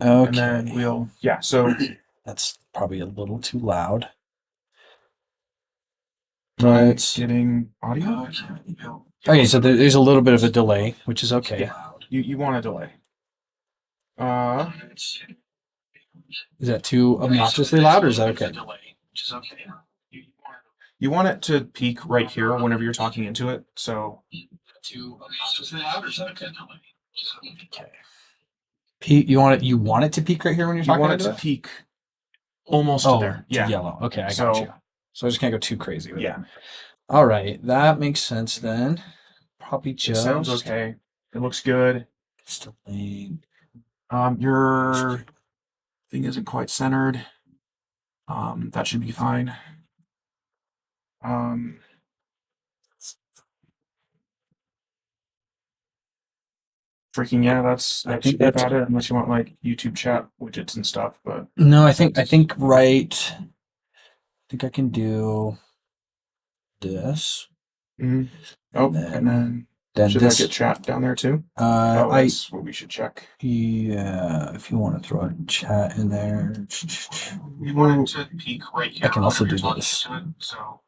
And Okay. then so That's probably a little too loud. am I But getting audio? okay, so there's a little bit of a delay, which is okay. Yeah. You want a delay. Uh, Is that too obnoxiously loud, or is that okay? you want it to peak right here whenever you're talking into it. So Okay. Pete, you want it to peak right here when you're you talking want it into to it? peak almost to Oh, there. to Yeah. yellow. Okay, I got you. So So I just can't go too crazy with it. yeah, All right, that makes sense then. Probably it sounds just okay. It looks good. it's delayed. Your thing isn't quite centered. That should be fine. Um, freaking yeah, I that think should be that's about it. Unless you want like YouTube chat widgets and stuff, but no. I think right. I think I can do this, mhm. and Oh, and then then should that get this. chat down there too? Oh, I that's what we should check. Yeah, if you want to throw a chat in there, We want it to peak right I here can also whenever you're do talking this. into it. So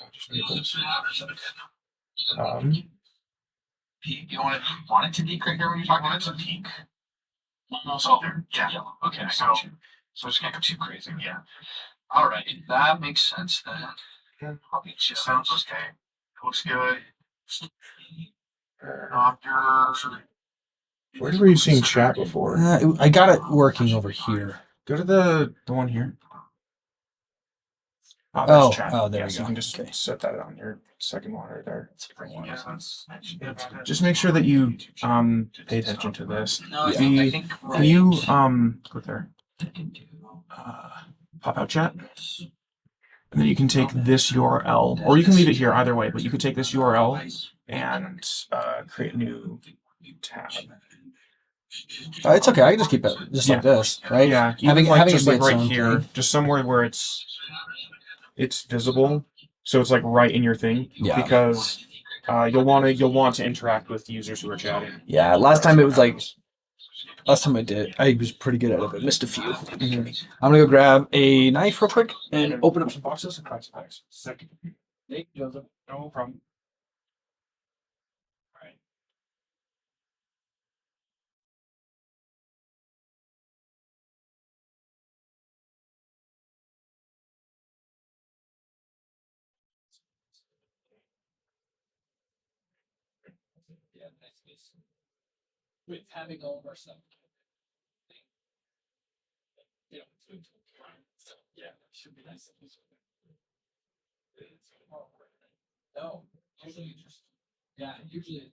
yeah, just enable this. Um, Want it to peak right here when you're talking want it to peak almost up there. Yeah. Okay. So just can't go too crazy. Yeah. All right, that makes sense then. Probably it sounds okay. It looks good. Your where were you seeing chat before? I got it working over here. Go to the one here. Oh, that's chat. Oh, there we Yes, you go. can just Okay. set that on your second monitor there. Yeah. Just make sure that you pay attention to this. No, The I think can you go right. there? Uh, Pop out chat, and then you can take this URL, or you can leave it here either way. But you could take this URL and create a new tab. It's okay. I can just keep it just Yeah. like this, right? Yeah, even like just like right here, just somewhere where it's visible, so it's like right in your thing. Yeah. Because you'll want to interact with users who are chatting. Yeah. Last time it was like last time I did, I was pretty good at it, but missed a few. Mhm. I'm gonna go grab a knife real quick and open up some boxes and crack some packs. Second. Hey, Joseph. No problem. Right. Yeah, nice. With having all of our stuff, you know, yeah, it should be nice. No, usually just yeah, usually.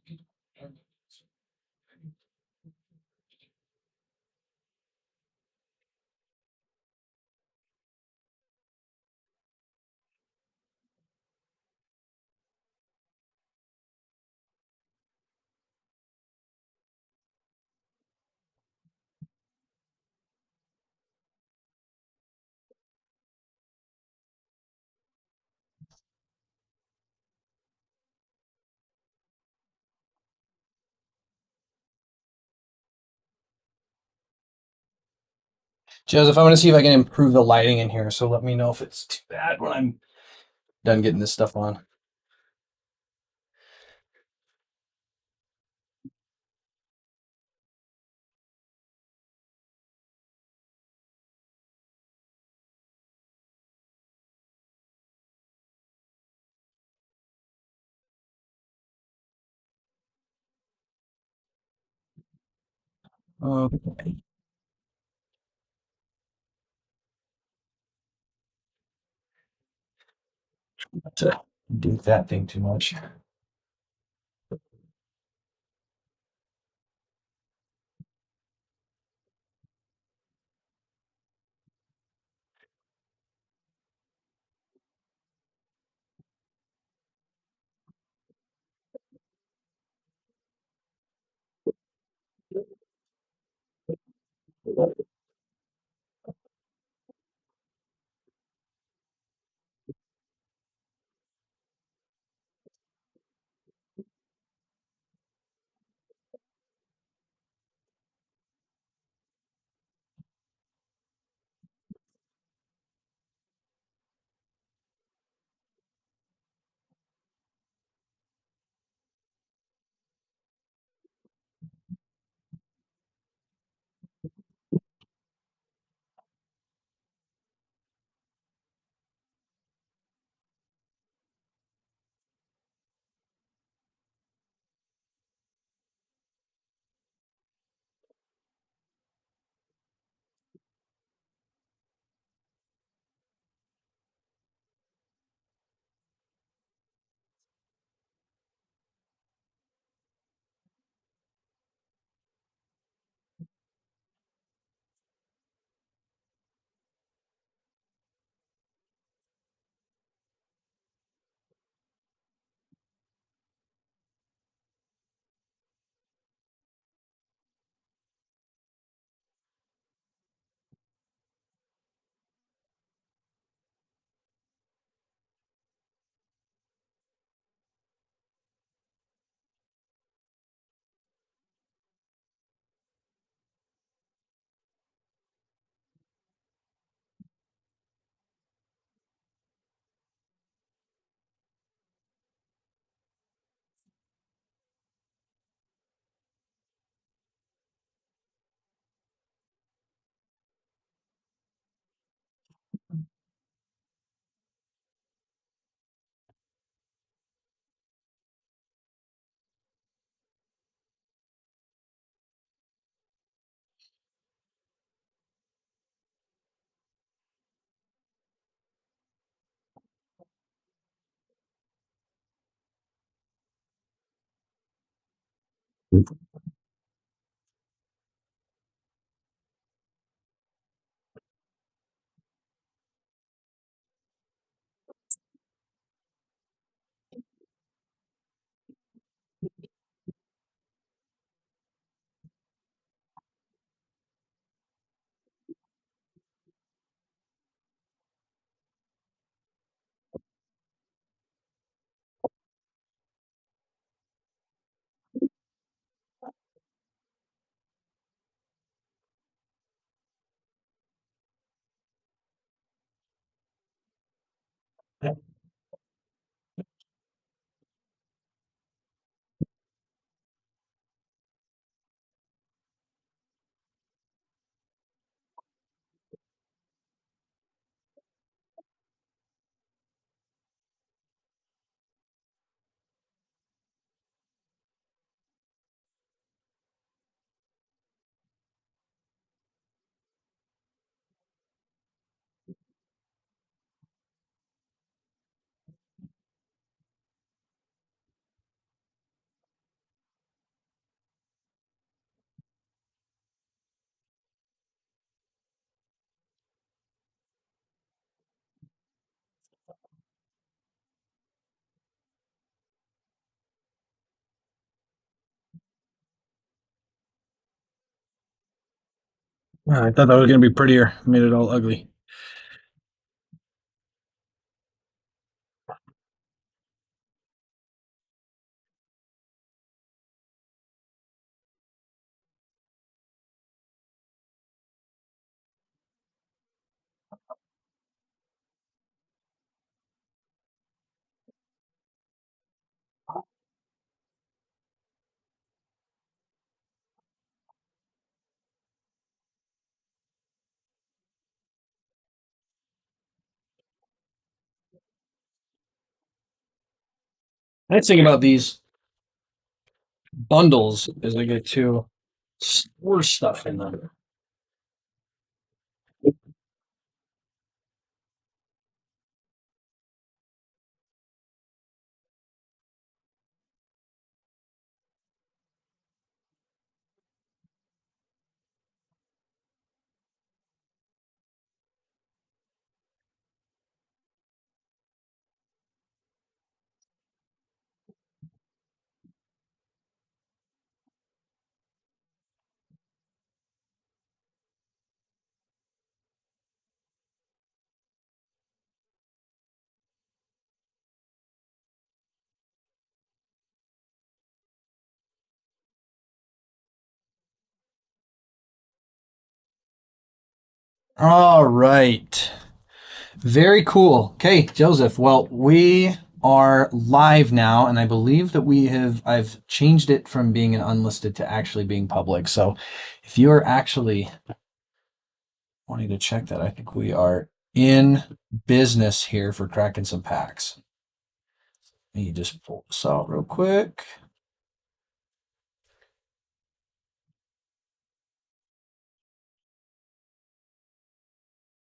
Joseph, I'm gonna see if I can improve the lighting in here. So let me know if it's too bad when I'm done getting this stuff on. Okay. To do that thing too much. I thought that was going to be prettier. Made it all ugly. Nice thing about these bundles is they get to store stuff in them. All right. Very cool. Okay, Joseph. Well, we are live now, and I believe that I've changed it from being an unlisted to actually being public. So if you are actually wanting to check that, I think we are in business here for cracking some packs. Let me just pull this out real quick.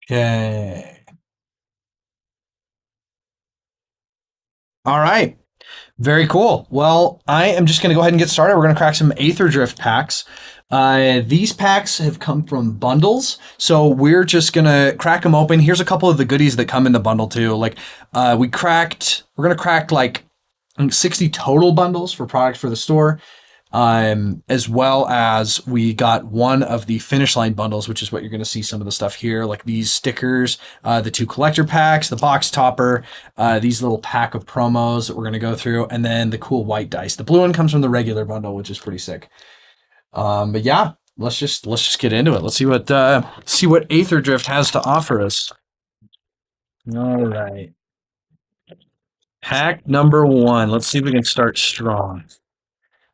Okay. All right. Very cool. Well, I am just going to go ahead and get started. We're going to crack some Aetherdrift packs. These packs have come from bundles, so we're just going to crack them open. Here's a couple of the goodies that come in the bundle too. Like we're going to crack like 60 total bundles for products for the store. As well as we got one of the finish line bundles, which is what you're going to see some of the stuff here, like these stickers, the 2 collector packs, the box topper, these little pack of promos that we're going to go through, and then the cool white dice. The blue one comes from the regular bundle, which is pretty sick. But yeah, let's just get into it. Let's see what Aetherdrift has to offer us. All right. Pack number 1. Let's see if we can start strong.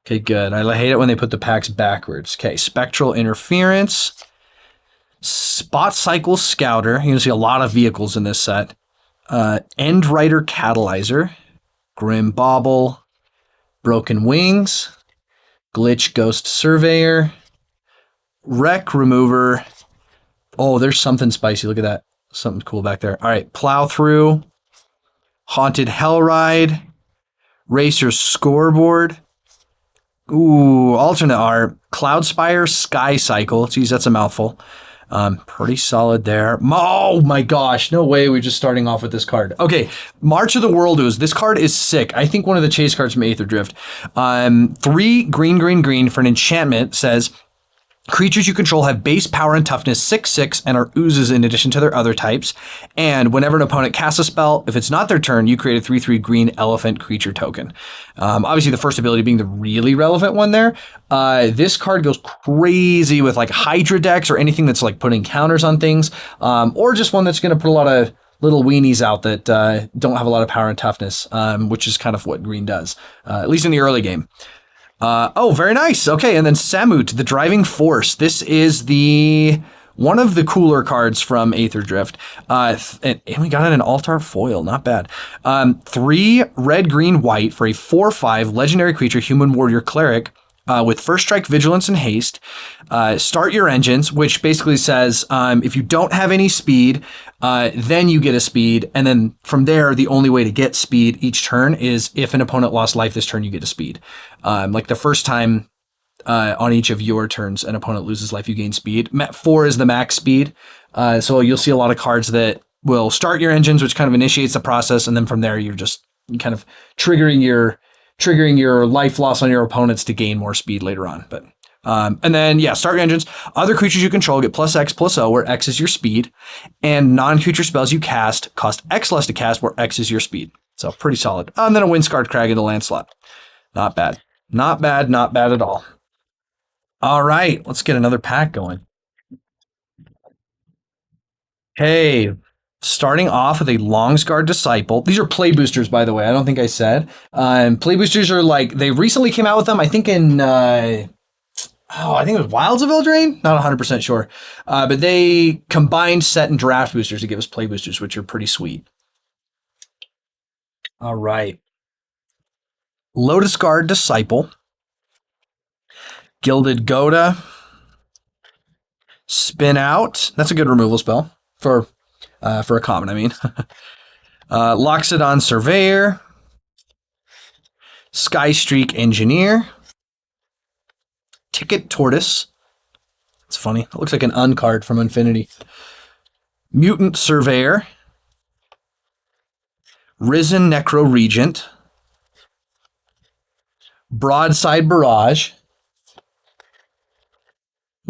Okay, good. I hate it when they put the packs backwards. Okay, Spectral Interference, Spot Cycle Scouter. You're going to see a lot of vehicles in this set. End Rider Catalyzer, Grim Bauble, Broken Wings, Glitch Ghost Surveyor, Wreck Remover. Oh, there's something spicy. Look at that. Something cool back there. All right, Plow Through, Haunted Hellride, Racer Scoreboard. Ooh, alternate art. Cloudspire Sky Cycle. Geez, that's a mouthful. Pretty solid there. Oh my gosh, no way we're just starting off with this card. Okay, March of the Whirl-Doos. This card is sick. I think one of the chase cards from Aetherdrift. 3 green for an enchantment says, creatures you control have base power and toughness 6/6 and are oozes in addition to their other types. And whenever an opponent casts a spell, if it's not their turn, you create a 3/3 green elephant creature token. Obviously, the first ability being the really relevant one there. This card goes crazy with like Hydra decks or anything that's like putting counters on things, or just one that's going to put a lot of little weenies out that don't have a lot of power and toughness, which is kind of what green does, at least in the early game. Very nice. Okay, and then Samut, the Driving Force. This is one of the cooler cards from Aetherdrift. And we got it in Altar foil. Not bad. 3 red, green, white for a 4/5 legendary creature, human warrior cleric. With first strike, vigilance, and haste. Start your engines, which basically says if you don't have any speed, then you get a speed. And then from there, the only way to get speed each turn is if an opponent lost life this turn, you get a speed. Like the first time on each of your turns, an opponent loses life, you gain speed. 4 is the max speed. So you'll see a lot of cards that will start your engines, which kind of initiates the process. And then from there, you're just kind of triggering your life loss on your opponents to gain more speed later on. But and then, start your engines. Other creatures you control get +X/+O, where X is your speed. And non-creature spells you cast cost X less to cast, where X is your speed. So pretty solid. And then a Windscarred Crag and a Landslap. Not bad. Not bad at all. All right, let's get another pack going. Hey, starting off with a Longsguard Disciple. These are play boosters, by the way. I don't think I said. Play boosters are like, they recently came out with them, I think in, I think it was Wilds of Eldraine? Not 100% sure. But they combined set and draft boosters to give us play boosters, which are pretty sweet. All right. Lotus Guard Disciple. Gilded Goda. Spin Out. That's a good removal spell for a common, I mean. Loxodon Surveyor. Skystreak Engineer. Ticket Tortoise. It's funny. It looks like an uncard from Infinity. Mutant Surveyor. Risen Necro Regent. Broadside Barrage.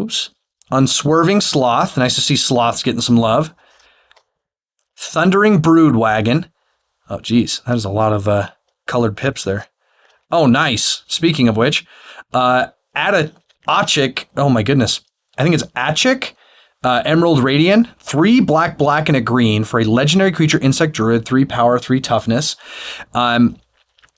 Oops. Unswerving Sloth. Nice to see Sloths getting some love. Thundering Broodwagon. Oh, geez. That is a lot of colored pips there. Oh, nice. Speaking of which, Achik. Oh, my goodness. I think it's Achik. Emerald Radiant. 3 black, and a green for a legendary creature, insect druid, 3 power, 3 toughness.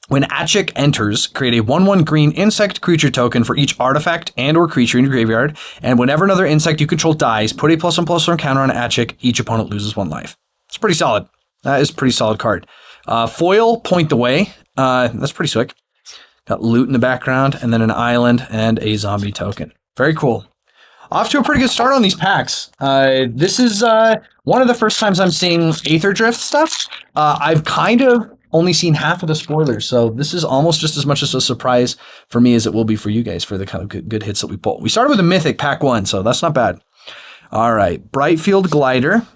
When Achik enters, create a 1/1 green insect creature token for each artifact and or creature in your graveyard. And whenever another insect you control dies, put a +1/+1 counter on Achik. Each opponent loses 1 life. It's pretty solid. That is a pretty solid card. Foil, Point the Way. That's pretty sick. Got loot in the background, and then an island and a zombie token. Very cool. Off to a pretty good start on these packs. This is one of the first times I'm seeing Aetherdrift stuff. I've kind of only seen half of the spoilers, so this is almost just as much as a surprise for me as it will be for you guys for the kind of good hits that we pull. We started with a Mythic pack 1, so that's not bad. All right, Brightfield Glider.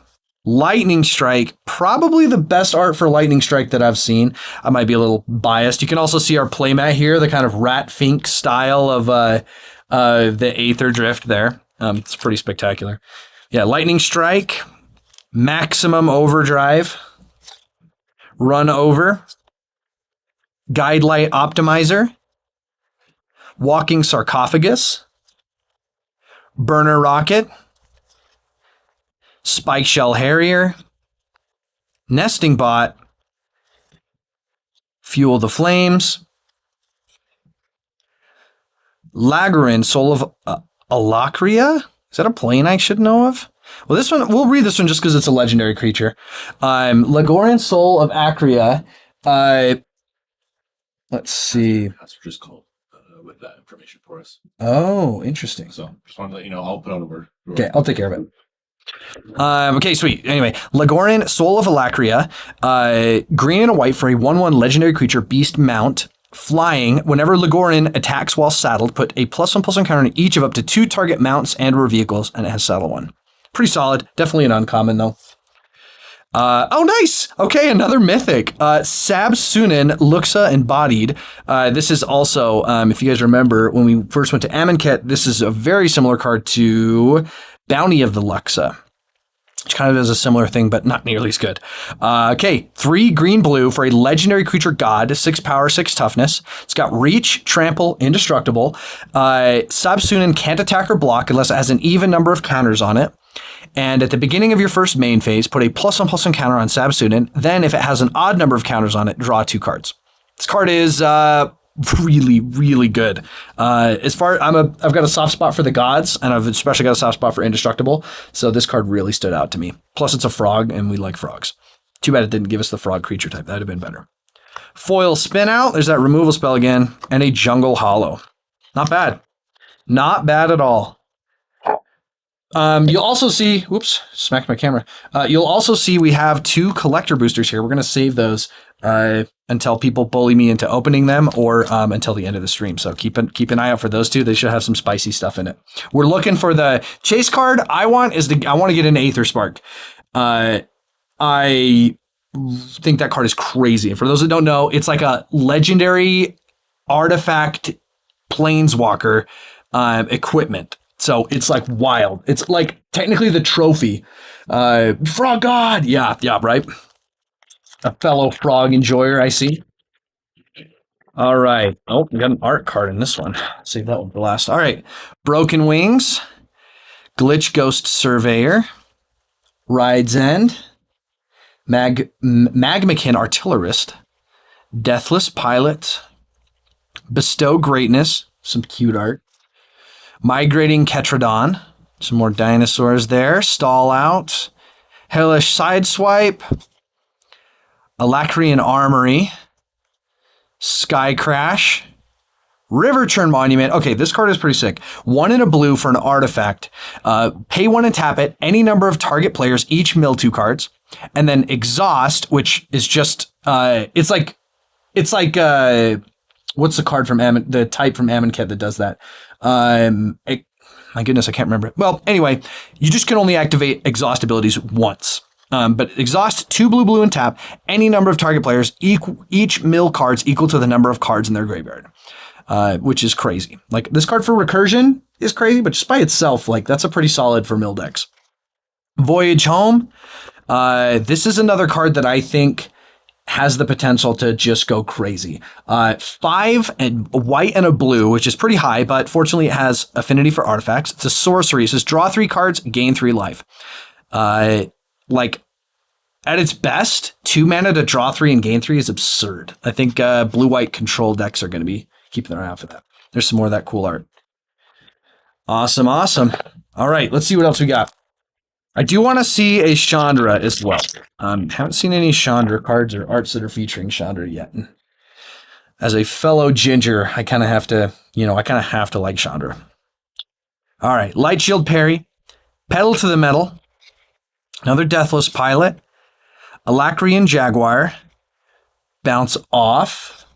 Lightning Strike, probably the best art for Lightning Strike that I've seen. I might be a little biased. You can also see our playmat here, the kind of Rat Fink style of the Aetherdrift there. It's pretty spectacular. Yeah, Lightning Strike, Maximum Overdrive, Run Over, Guidelight Optimizer, Walking Sarcophagus, Burner Rocket, Spike Shell Harrier, Nesting Bot, Fuel the Flames, Lagarin, Soul of Alakria? Is that a plane I should know of? Well, this one, we'll read this one just because it's a legendary creature. Lagarin, Soul of Acria. Let's see. That's just called with that information for us. Oh, interesting. So just wanted to let you know, I'll put out a word. Okay, I'll take care of it. Okay, sweet. Anyway, Lagorin, Soul of Alakria, green and a white for a 1/1 legendary creature, Beast Mount. Flying, whenever Legorin attacks while saddled, put a +1/+1 counter on each of up to 2 target mounts and or vehicles, and it has saddle 1. Pretty solid. Definitely an uncommon, though. Oh, nice! Okay, another mythic. Sab Sunan, Luxa Embodied. This is also, if you guys remember, when we first went to Amonkhet, this is a very similar card to Bounty of the Luxa, which kind of is a similar thing, but not nearly as good. Okay, 3 green-blue for a legendary creature god, 6 power, 6 toughness. It's got reach, trample, indestructible. Sab Sunan can't attack or block unless it has an even number of counters on it. And at the beginning of your first main phase, put a +1/+1 counter on Sab Sunan. Then, if it has an odd number of counters on it, draw 2 cards. This card is really, really good. I've got a soft spot for the gods, and I've especially got a soft spot for indestructible. So this card really stood out to me. Plus, it's a frog, and we like frogs. Too bad it didn't give us the frog creature type. That'd have been better. Foil spin out. There's that removal spell again, and a jungle hollow. Not bad. Not bad at all. You'll also see, whoops, smacked my camera. You'll also see we have 2 collector boosters here. We're going to save those until people bully me into opening them, or until the end of the stream. So keep an eye out for those 2. They should have some spicy stuff in it. We're looking for the chase card. I want to get an Aether Spark. I think that card is crazy. And for those that don't know, it's like a legendary artifact planeswalker equipment. So it's like wild. It's like technically the trophy. Frog God. Yeah, right. A fellow frog enjoyer, I see. All right. Oh, we got an art card in this one. Save that one for last. All right. Broken Wings. Glitch Ghost Surveyor. Ride's End. Magmakin Artillerist. Deathless Pilot. Bestow Greatness. Some cute art. Migrating Ketradon. Some more dinosaurs there. Stall Out. Hellish Sideswipe. Alacrian Armory. Sky Crash. River Churn Monument. Okay, this card is pretty sick. 1 in a blue for an artifact. Pay 1 and tap it. Any number of target players each mill 2 cards. And then Exhaust, which is just it's like what's the card from the type from Amonkhet that does that? My goodness, I can't remember it. Well, anyway, you just can only activate exhaust abilities once. But exhaust 2 blue and tap any number of target players, each mill cards equal to the number of cards in their graveyard, which is crazy. Like this card for recursion is crazy, but just by itself, like that's a pretty solid for mill decks. Voyage Home. This is another card that I think has the potential to just go crazy. 5 and a white and a blue, which is pretty high, but fortunately it has affinity for artifacts. It's a sorcery. It says draw 3 cards, gain 3 life. Like at its best, 2 mana to draw 3 and gain 3 is absurd. I think blue-white control decks are going to be keeping their eye out for that. There's some more of that cool art. Awesome. All right, let's see what else we got. I do want to see a Chandra as well. Haven't seen any Chandra cards or arts that are featuring Chandra yet. As a fellow ginger, I kind of have to, like Chandra. All right, Light Shield Parry, Pedal to the Metal, another Deathless Pilot, Alacrian Jaguar, Bounce Off,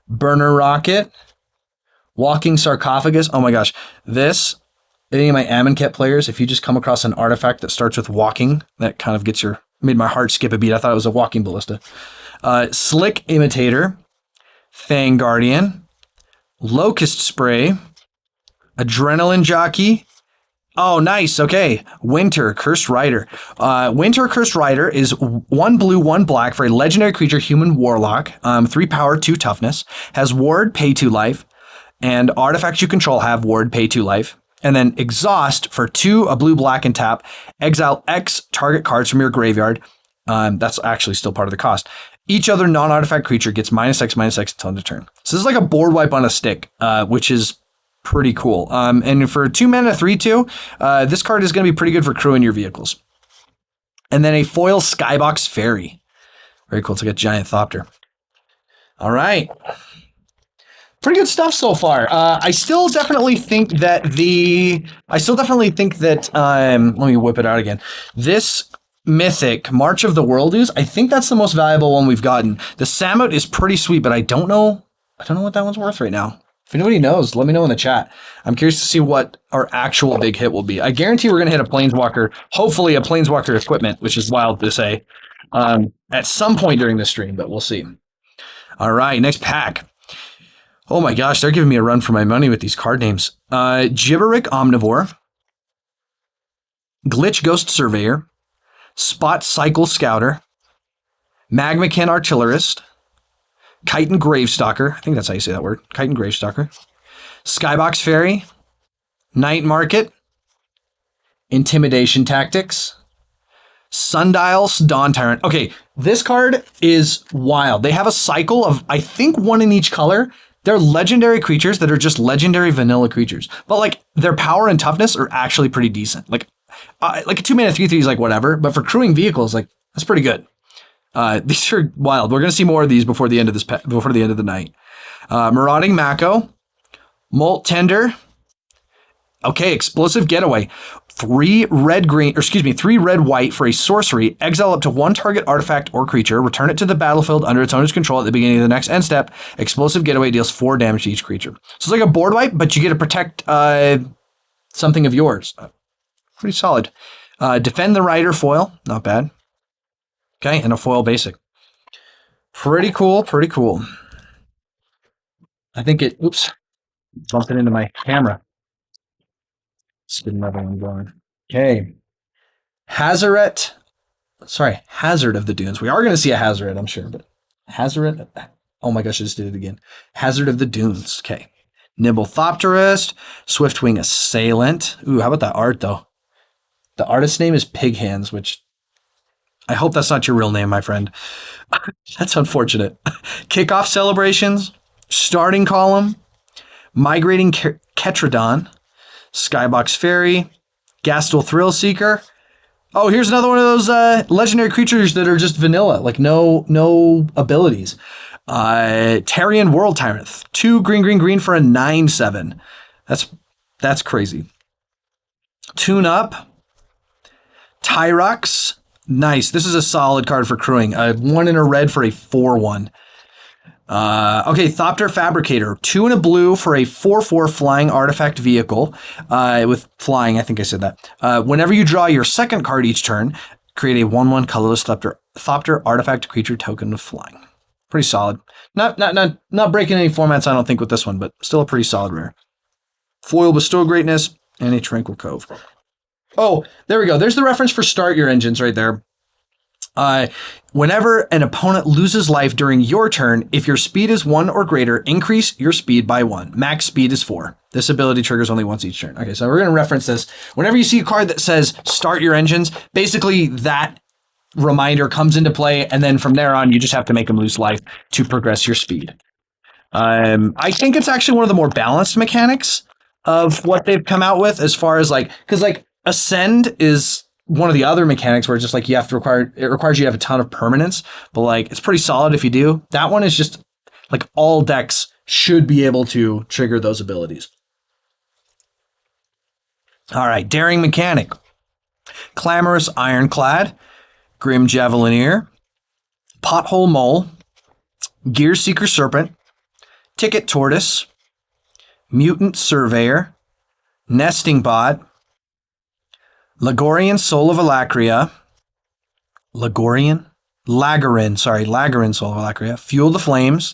Burner Rocket, Walking Sarcophagus. Oh my gosh, any of my Amonkhet players, if you just come across an artifact that starts with walking, that kind of made my heart skip a beat. I thought it was a walking ballista. Slick Imitator, Fang Guardian, Locust Spray, Adrenaline Jockey. Oh, nice. Okay. Winter Cursed Rider. Winter Cursed Rider is 1 blue, 1 black for a legendary creature, human warlock. 3 power, 2 toughness. Has ward, pay 2 life. And artifacts you control have ward, pay 2 life. And then Exhaust for 2, a blue, black, and tap. Exile X target cards from your graveyard. That's actually still part of the cost. Each other non-artifact creature gets -X until end of turn. So this is like a board wipe on a stick, which is pretty cool. And for 2 mana, 3/2, this card is going to be pretty good for crewing your vehicles. And then a foil Skybox Fairy. Very cool. It's like a giant Thopter. All right. Pretty good stuff so far. I still definitely think that let me whip it out again. This Mythic March of the World I think that's the most valuable one we've gotten. The Samut is pretty sweet, but I don't know I don't know what that one's worth right now. If anybody knows, let me know in the chat. I'm curious to see what our actual big hit will be. I guarantee we're going to hit a Planeswalker, hopefully a Planeswalker equipment, which is wild to say, at some point during this stream, but we'll see. All right, next pack. Oh my gosh, they're giving me a run for my money with these card names. Gibberick Omnivore, Glitch Ghost Surveyor, Spot Cycle Scouter, Magmakin Artillerist, Chitin Gravestalker, I think that's how you say that word, Chitin Gravestalker, Skybox Fairy, Night Market, Intimidation Tactics, Sundial's Dawn Tyrant. Okay, this card is wild. They have a cycle of, I think, one in each color. They're legendary creatures that are just legendary vanilla creatures. But like their power and toughness are actually pretty decent. Like a 2-mana 3/3 is like whatever, but for crewing vehicles, like that's pretty good. These are wild. We're gonna see more of these before the end of the night. Marauding Mako, Molt Tender. Okay, Explosive Getaway. 3 red white for a sorcery. Exile up to 1 target artifact or creature. Return it to the battlefield under its owner's control at the beginning of the next end step. Explosive Getaway deals 4 damage to each creature. So it's like a board wipe, but you get to protect something of yours. Pretty solid. Defend the Rider foil. Not bad. Okay, and a foil basic. Pretty cool, pretty cool. I think it, oops, bumped it into my camera. Let's get another one going. Okay. Hazard of the Dunes. We are going to see a Hazard, I'm sure, but Hazard, oh my gosh, I just did it again. Hazard of the Dunes. Okay. Nibble Thopterist, Swiftwing Assailant. Ooh, how about that art, though? The artist's name is Pig Hands, which I hope that's not your real name, my friend. That's unfortunate. Kickoff Celebrations, Starting Column, Migrating Ketradon, Skybox Fairy, Gastel Thrillseeker. Oh, here's another one of those legendary creatures that are just vanilla, like no abilities. Tarian World Tyrant, 2 green for a 9/7. That's crazy. Tune Up, Tyrox. Nice. This is a solid card for crewing. 1 in a red for a 4/1. Okay, Thopter Fabricator. 2 in a blue for a 4/4 flying artifact vehicle. With flying, I think I said that. Whenever you draw your second card each turn, create a 1/1 colorless Thopter artifact creature token with flying. Pretty solid. Not breaking any formats, I don't think, with this one, but still a pretty solid rare. Foil Bestow Greatness and a Tranquil Cove. Oh, there we go. There's the reference for Start Your Engines right there. Whenever an opponent loses life during your turn, if your speed is 1 or greater, increase your speed by 1. Max speed is 4. This ability triggers only once each turn. Okay, so we're going to reference this. Whenever you see a card that says Start Your Engines, basically that reminder comes into play, and then from there on, you just have to make them lose life to progress your speed. I think it's actually one of the more balanced mechanics of what they've come out with, as far as because Ascend is one of the other mechanics where it's just it requires you to have a ton of permanence, but it's pretty solid if you do. That one is just all decks should be able to trigger those abilities. All right, Daring Mechanic, Clamorous Ironclad, Grim Javelineer, Pothole Mole, Gear Seeker Serpent, Ticket Tortoise, Mutant Surveyor, Nesting Bot, Lagorian Soul of Alacria, Lagorian Soul of Alacria, Fuel the Flames,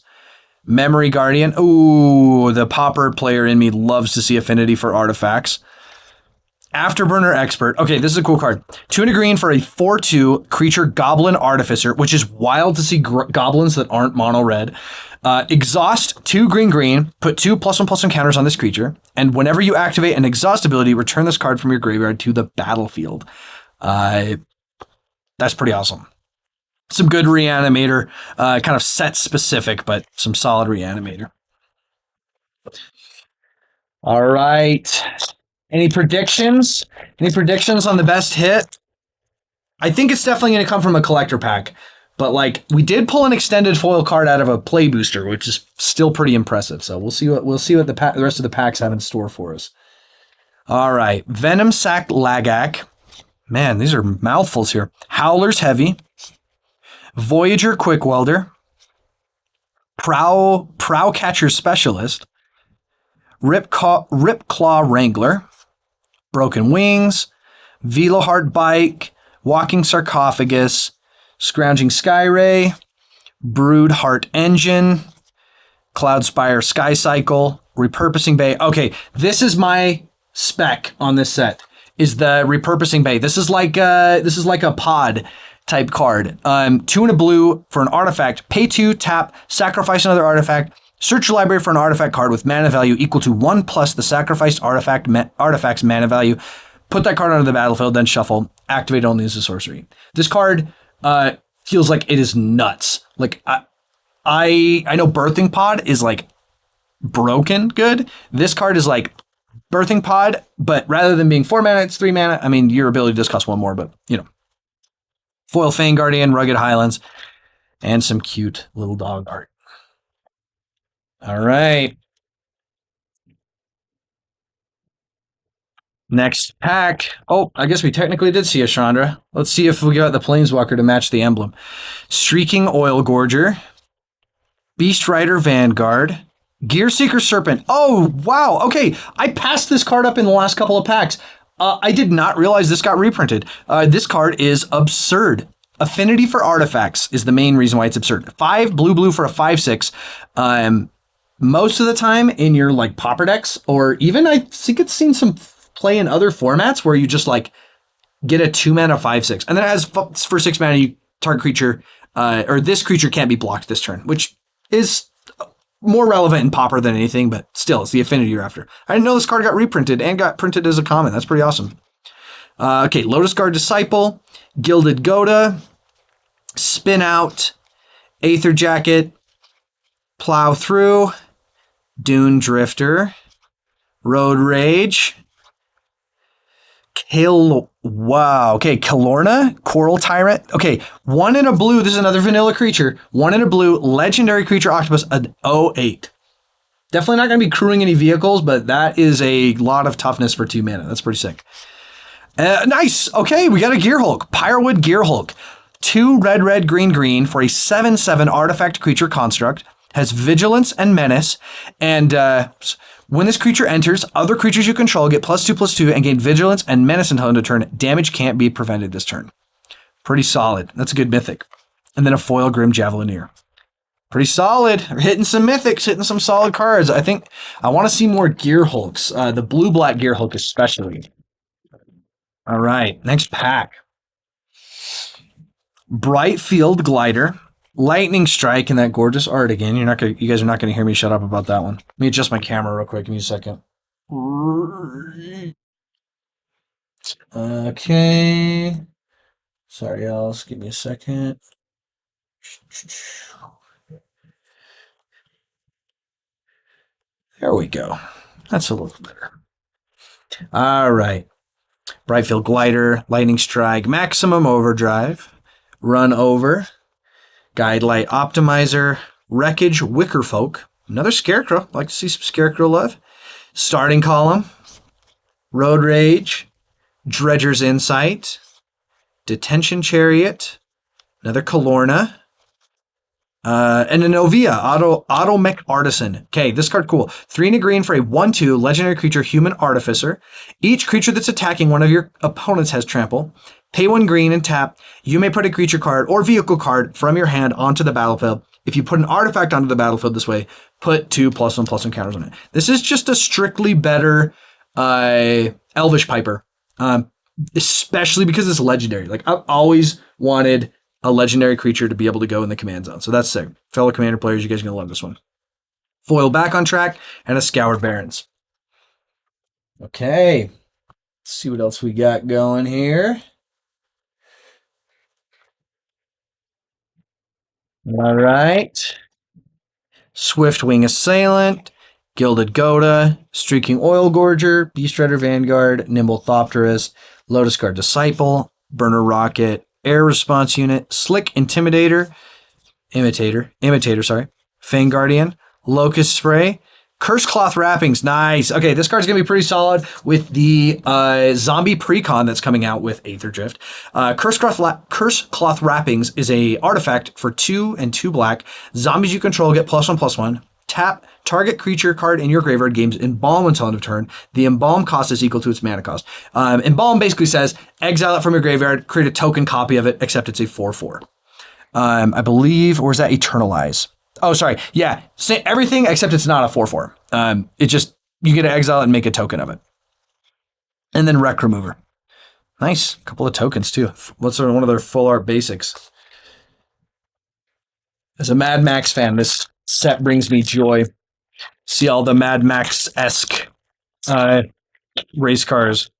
Memory Guardian. Ooh, the Pauper player in me loves to see affinity for artifacts. Afterburner Expert. Okay, this is a cool card. 2 and a green for a 4/2 creature Goblin Artificer, which is wild to see goblins that aren't mono red. Exhaust 2 green, put 2 +1/+1 counters on this creature, and whenever you activate an exhaust ability, return this card from your graveyard to the battlefield. That's pretty awesome. Some good Reanimator, kind of set specific, but some solid Reanimator. All right. Any predictions? Any predictions on the best hit? I think it's definitely going to come from a collector pack. But we did pull an extended foil card out of a play booster, which is still pretty impressive. So we'll see what the rest of the packs have in store for us. All right, Venom Sac Lagak. Man, these are mouthfuls here. Howler's Heavy, Voyager Quick Welder, Prow Catcher Specialist, Rip Claw Wrangler, Broken Wings, Veloheart Bike, Walking Sarcophagus, Scrounging Skyray, Brood Heart Engine, Cloudspire Sky Cycle, Repurposing Bay. Okay, this is my spec on this set. Is the Repurposing Bay. This is like a pod type card. 2 and a blue for an artifact. Pay 2, tap, sacrifice another artifact. Search your library for an artifact card with mana value equal to 1 plus the sacrificed artifact's mana value. Put that card onto the battlefield, then shuffle. Activate only as a sorcery. This card feels like it is nuts. Like I know Birthing Pod is like broken good. This card is like Birthing Pod, but rather than being 4 mana, it's 3 mana. I mean, your ability does cost 1 more, but you know. Foil Fang Guardian, Rugged Highlands, and some cute little dog art. All right. Next pack. Oh, I guess we technically did see a Chandra. Let's see if we got the Planeswalker to match the emblem. Streaking Oil Gorger, Beast Rider Vanguard, Gearseeker Serpent. Oh, wow. Okay, I passed this card up in the last couple of packs. I did not realize this got reprinted. This card is absurd. Affinity for Artifacts is the main reason why it's absurd. 5 blue for a 5/6. Most of the time in your like Pauper decks, or even I think it's seen some play in other formats where you just like get a 2 mana 5/6, and then it has for 6 mana you target creature or this creature can't be blocked this turn, which is more relevant in Pauper than anything, but still it's the affinity you're after. I didn't know this card got reprinted and got printed as a common. That's pretty awesome. Okay, Lotus Guard Disciple, Gilded Goda, Spin Out, Aether Jacket, Plow Through, Dune Drifter, Road Rage, Kalorna, Coral Tyrant. Okay, 1 in a blue. This is another vanilla creature. 1 in a blue, legendary creature octopus, an 08. Definitely not going to be crewing any vehicles, but that is a lot of toughness for 2 mana. That's pretty sick. Nice. Okay, we got a Gear Hulk, Pyrewood Gear Hulk. 2 red, green for a 7/7 artifact creature construct. Has Vigilance and Menace, and when this creature enters, other creatures you control get +2/+2 and gain Vigilance and Menace until end of turn. Damage can't be prevented this turn. Pretty solid. That's a good mythic. And then a foil Grim Javelineer. Pretty solid. We're hitting some mythics, hitting some solid cards. I think I want to see more Gear Hulks. The blue-black Gear Hulk especially. All right, next pack. Brightfield Glider. Lightning Strike in that gorgeous art again. You guys are not gonna hear me shut up about that one. Let me adjust my camera real quick. Give me a second. Okay. Sorry, y'all. Just give me a second. There we go. That's a little better. All right. Brightfield Glider, Lightning Strike, Maximum Overdrive, Run Over, Guidelight Optimizer, Wreckage Wickerfolk, another Scarecrow, like to see some Scarecrow love, Starting Column, Road Rage, Dredger's Insight, Detention Chariot, another Kalorna, and a Novia, Automech Artisan. Okay, this card cool. 3 and a green for a 1/2 legendary creature, Human Artificer. Each creature that's attacking one of your opponents has trample. Pay 1 green and tap. You may put a creature card or vehicle card from your hand onto the battlefield. If you put an artifact onto the battlefield this way, put 2 +1/+1 counters on it. This is just a strictly better Elvish Piper, especially because it's legendary. Like I've always wanted a legendary creature to be able to go in the command zone. So that's sick. Fellow Commander players, you guys are going to love this one. Foil Back on Track and a Scoured Barrens. Okay. Let's see what else we got going here. All right. Swiftwing Assailant, Gilded Goda, Streaking Oil Gorger, Beast Rider Vanguard, Nimble Thopterus, Lotus Guard Disciple, Burner Rocket, Air Response Unit, Slick Imitator, Fang Guardian, Locust Spray, Curse Cloth Wrappings, nice. Okay, this card's gonna be pretty solid with the zombie precon that's coming out with Aetherdrift. Curse Cloth Wrappings is a artifact for 2 and 2 black. Zombies you control get +1/+1. Tap target creature card in your graveyard gains Embalm until end of turn. The Embalm cost is equal to its mana cost. Embalm basically says exile it from your graveyard, create a token copy of it, except it's a 4/4. I believe, or is that Eternalize? Oh, sorry. Yeah, everything except it's not a 4/4. It just, you get to exile it and make a token of it. And then Wreck Remover. Nice. A couple of tokens too. What's one of their full art basics? As a Mad Max fan, this set brings me joy. See all the Mad Max-esque race cars.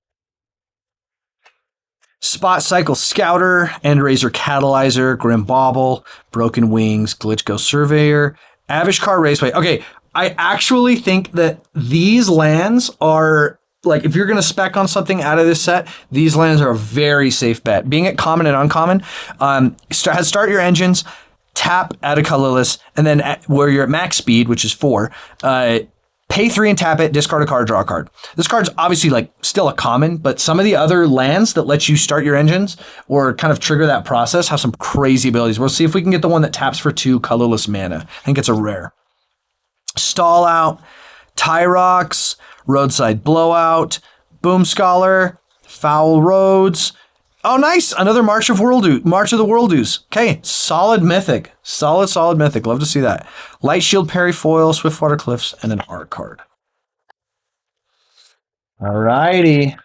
Spot Cycle Scouter, Endrazor Catalyzer, Grim Bauble, Broken Wings, Glitch Go Surveyor, Avishkar Raceway. Okay, I actually think that these lands are, like, if you're going to spec on something out of this set, these lands are a very safe bet. Being it common and uncommon, start your engines, tap, add a colorless, and then where you're at max speed, which is 4, pay 3 and tap it, discard a card, draw a card. This card's obviously like still a common, but some of the other lands that let you start your engines or kind of trigger that process have some crazy abilities. We'll see if we can get the one that taps for 2 colorless mana. I think it's a rare. Stall Out, Tyrox, Roadside Blowout, Boom Scholar, Foul Roads. Oh, nice. Another March of the Worldoos. Okay. Solid mythic. Solid mythic. Love to see that. Light Shield Parry Foil, Swiftwater Cliffs, and an art card. All-righty.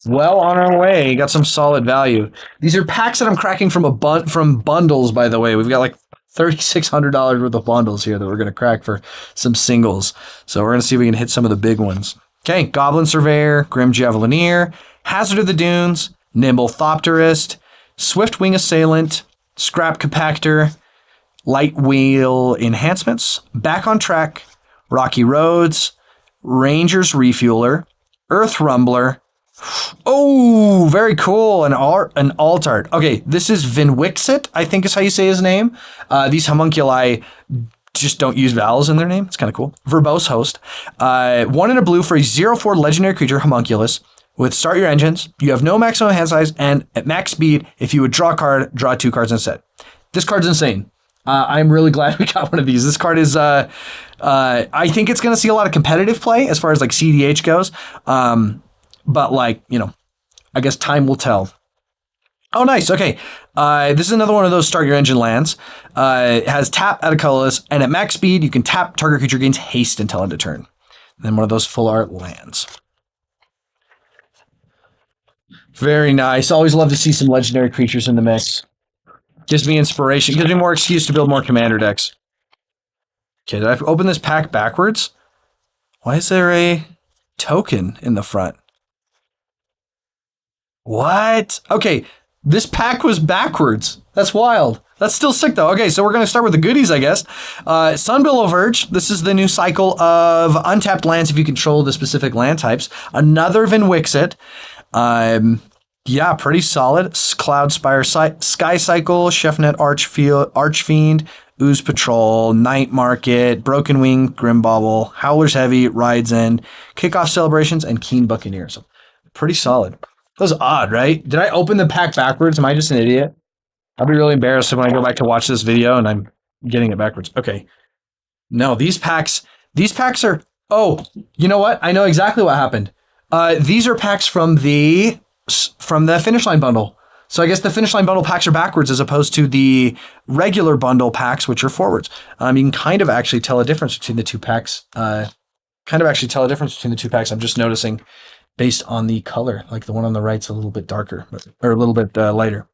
Well on our way. Got some solid value. These are packs that I'm cracking from from bundles, by the way. We've got like $3,600 worth of bundles here that we're going to crack for some singles. So we're going to see if we can hit some of the big ones. Okay. Goblin Surveyor, Grim Javelineer, Hazard of the Dunes, Nimble Thopterist, Swift Wing Assailant, Scrap Compactor, Light Wheel Enhancements, Back on Track, Rocky Roads, Ranger's Refueler, Earth Rumbler. Oh, very cool. An alt art. Okay, this is Vinwixit, I think is how you say his name. These homunculi just don't use vowels in their name. It's kind of cool. Verbose Host. 1 and a blue for a 0/4 legendary creature, Homunculus. With Start Your Engines, you have no maximum hand size, and at max speed, if you would draw a card, draw 2 cards instead. This card's insane. I'm really glad we got one of these. This card is, I think it's going to see a lot of competitive play as far as like CDH goes. But like, you know, I guess time will tell. Oh, nice. Okay. This is another one of those Start Your Engine lands. It has tap, add a colorless, and at max speed, you can tap, target creature gains haste until end of turn. And then one of those full art lands. Very nice. Always love to see some legendary creatures in the mix. Gives me inspiration. Gives me more excuse to build more commander decks. Okay, did I open this pack backwards? Why is there a token in the front? What? Okay, this pack was backwards. That's wild. That's still sick, though. Okay, so we're going to start with the goodies, I guess. Sunbillow Verge. This is the new cycle of untapped lands if you control the specific land types. Another Vinwixit. Yeah, pretty solid. Cloud Spire, Sky Cycle, Chefnet Archfiend, Ooze Patrol, Night Market, Broken Wing, Grim Bauble, Howler's Heavy, Ride's End, Kickoff Celebrations, and Keen Buccaneer. So pretty solid. That was odd, right? Did I open the pack backwards? Am I just an idiot? I'll be really embarrassed when I go back to watch this video and I'm getting it backwards. Okay. No, these packs are, oh, you know what? I know exactly what happened. These are packs from the Finish Line bundle. So I guess the Finish Line bundle packs are backwards as opposed to the regular bundle packs, which are forwards. You can kind of actually tell a difference between the two packs. I'm just noticing based on the color. Like the one on the right's a little bit darker, or a little bit lighter.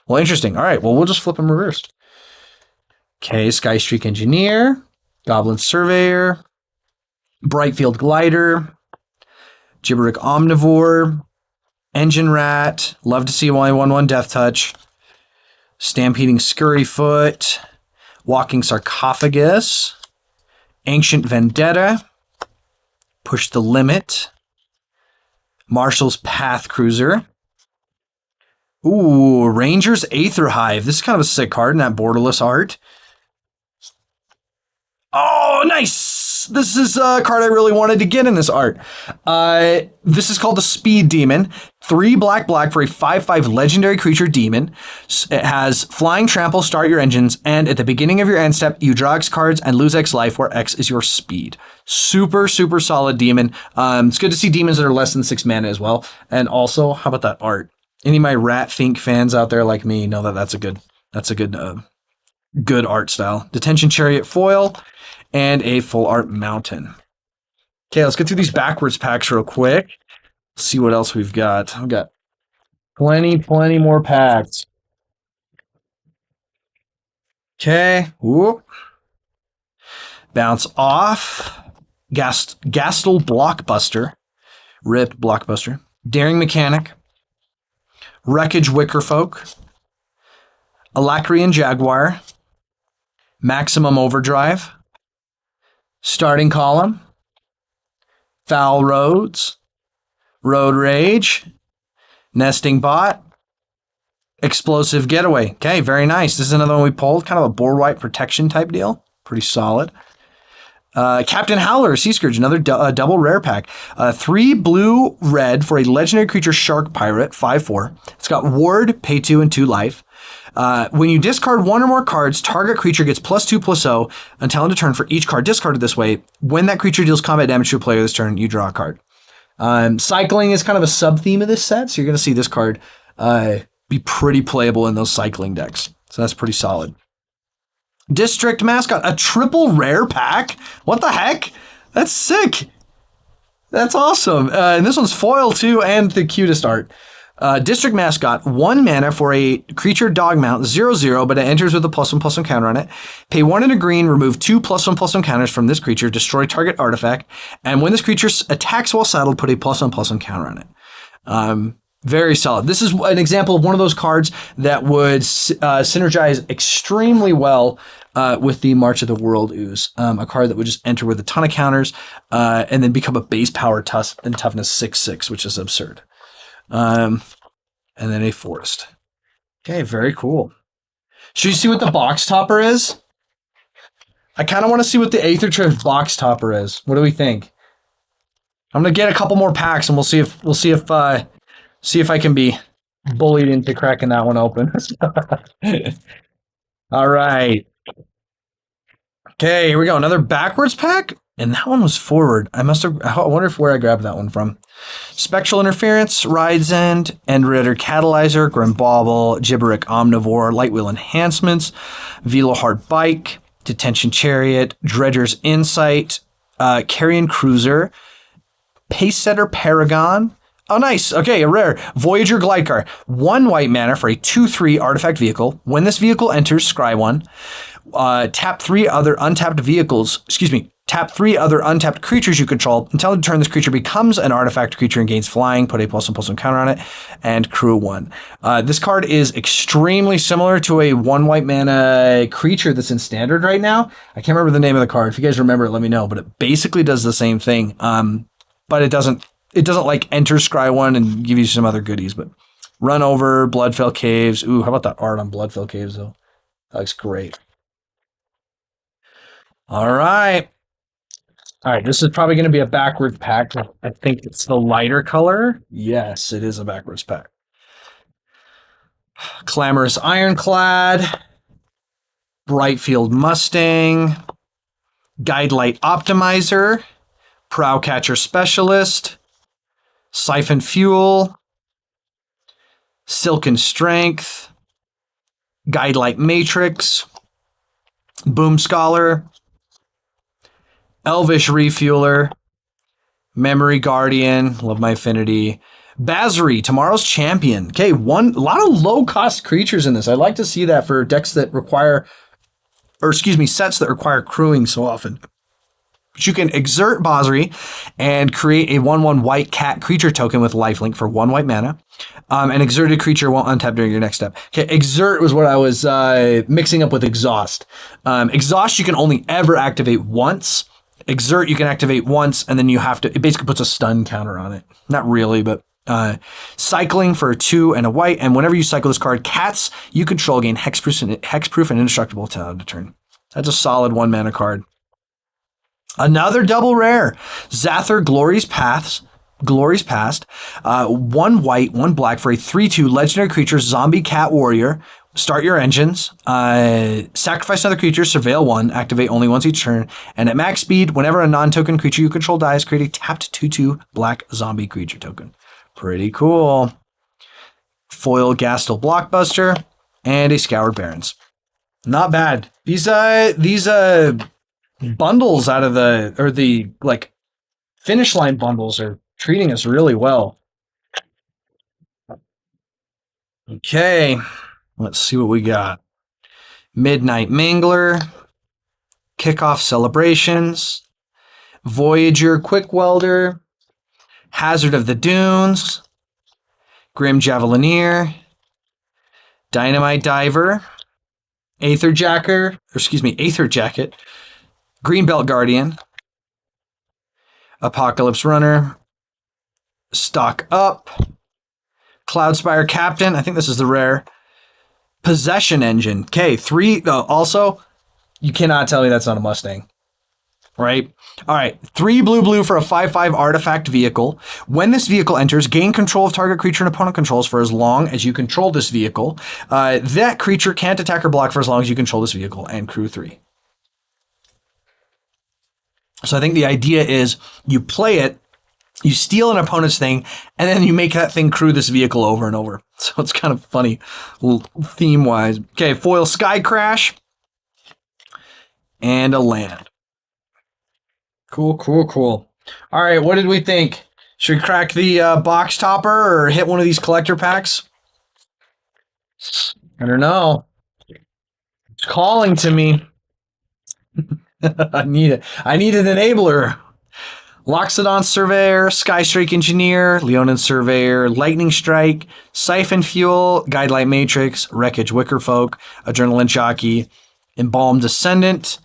Well, interesting. All right. Well, we'll just flip them reversed. Okay. Skystreak Engineer, Goblin Surveyor, Brightfield Glider, Gibberick Omnivore, Engine Rat, love to see only 1/1 Death Touch, Stampeding Scurryfoot, Walking Sarcophagus, Ancient Vendetta, Push the Limit, Marshall's Path Cruiser, ooh, Ranger's Aether Hive. This is kind of a sick card in that borderless art. Oh, nice! This is a card I really wanted to get in this art. This is called the Speed Demon. 3 black for a 5/5 legendary creature demon. It has flying trample, start your engines, and at the beginning of your end step, you draw X cards and lose X life, where X is your speed. Super solid demon. It's good to see demons that are less than 6 mana as well. And also, how about that art? Any of my Rat Fink fans out there like me know that that's a good art style. Detention Chariot foil and a full art mountain. Okay, let's get through these backwards packs real quick. See what else we've got. I've got plenty more packs. Okay. Whoop. Bounce off. Gastel Blockbuster. Ripped Blockbuster. Daring Mechanic. Wreckage Wickerfolk. Alacrian Jaguar. Maximum Overdrive. Starting Column. Foul Roads. Road Rage, Nesting Bot, Explosive Getaway. Okay, very nice. This is another one we pulled, kind of a board wipe protection type deal. Pretty solid. Captain Howler, Sea Scourge, another double rare pack. 3 blue-red for a legendary creature Shark Pirate, 5/4. It's got Ward, pay 2 and 2 life. When you discard 1 or more cards, target creature gets +2/+0 until end of turn for each card discarded this way. When that creature deals combat damage to a player this turn, you draw a card. Cycling is kind of a sub-theme of this set, so you're going to see this card be pretty playable in those cycling decks. So that's pretty solid. District Mascot, a triple rare pack? What the heck? That's sick. That's awesome. And this one's foil too, and the cutest art. District Mascot, 1 mana for a creature dog mount, 0/0, but it enters with a +1/+1 counter on it. Pay 1 and a green, remove 2 +1/+1 counters from this creature, destroy target artifact, and when this creature attacks while saddled, put a +1/+1 counter on it. Very solid. This is an example of one of those cards that would synergize extremely well with the March of the World Ooze. A card that would just enter with a ton of counters and then become a base power and toughness 6/6, which is absurd. And then a forest. Okay, very cool. Should you see what the box topper is? I kind of want to see what the Aetherdrift box topper is. What do we think? I'm gonna get a couple more packs, and we'll see if I can be bullied into cracking that one open. All right. Okay, here we go. Another backwards pack, and that one was forward. I wonder where I grabbed that one from. Spectral Interference, Ride's End, Endritter Catalyzer, Grimbauble, Gibberick Omnivore, Lightwheel Enhancements, Velohard Bike, Detention Chariot, Dredger's Insight, Carrion Cruiser, Pace Setter Paragon. Oh, nice. Okay, a rare. Voyager Glidecar. 1 white mana for a 2/3 artifact vehicle. When this vehicle enters, scry 1. Tap 3 other untapped Tap 3 other untapped creatures you control. Until the turn, this creature becomes an artifact creature and gains flying. Put a +1/+1 counter on it and crew 1. This card is extremely similar to a 1 white mana creature that's in standard right now. I can't remember the name of the card. If you guys remember it, let me know. But it basically does the same thing. But it doesn't like enter scry 1 and give you some other goodies. But Run Over, Bloodfell Caves. Ooh, how about that art on Bloodfell Caves though? That looks great. All right. All right, this is probably going to be a backwards pack. I think it's the lighter color. Yes, it is a backwards pack. Clamorous Ironclad, Brightfield Mustang, Guidelight Optimizer, Prowcatcher Specialist, Siphon Fuel, Silken Strength, Guidelight Matrix, Boom Scholar, Elvish Refueler, Memory Guardian, love my affinity, Basri, Tomorrow's Champion. Okay, a lot of low-cost creatures in this. I like to see that for decks that require, sets that require crewing so often. But you can exert Basri and create a 1/1 white cat creature token with lifelink for 1 white mana. An exerted creature won't untap during your next step. Okay, exert was what I was mixing up with exhaust. Exhaust you can only ever activate once. Exert you can activate once, and then it basically puts a stun counter on it. Not really, but cycling for 2 and a white, and whenever you cycle this card, cats you control gain hexproof and indestructible till end of turn. That's a solid 1 mana card. Another double rare. Zather Glory's Past. 1 white, 1 black for a 3/2 legendary creature, zombie cat warrior. Start your engines. Sacrifice another creature, surveil 1, activate only once each turn. And at max speed, whenever a non-token creature you control dies, create a tapped 2/2 black zombie creature token. Pretty cool. Foil Gastel Blockbuster and a Scoured Barrens. Not bad. These bundles out of the like finish line bundles are treating us really well. Okay, let's see what we got. Midnight Mangler, Kickoff Celebrations, Voyager Quick Welder, Hazard of the Dunes, Grim Javelineer, Dynamite Diver, Aether Jacket, Greenbelt Guardian, Apocalypse Runner, Stock Up, Cloudspire Captain, I think this is the rare, Possession Engine. Okay, 3, also, you cannot tell me that's not a Mustang, right? All right, 3 blue for a 5/5 artifact vehicle. When this vehicle enters, gain control of target creature and opponent controls for as long as you control this vehicle. That creature can't attack or block for as long as you control this vehicle, and crew 3. So I think the idea is you play it, you steal an opponent's thing, and then you make that thing crew this vehicle over and over. So it's kind of funny theme-wise. Okay, foil Sky Crash and a land. Cool. All right, what did we think? Should we crack the box topper or hit one of these collector packs? I don't know. It's calling to me. I need an enabler. Loxodon Surveyor, Skystrike Engineer, Leonin Surveyor, Lightning Strike, Siphon Fuel, Guidelight Matrix, Wreckage Wickerfolk, Adrenaline Jockey, Embalmed Descendant,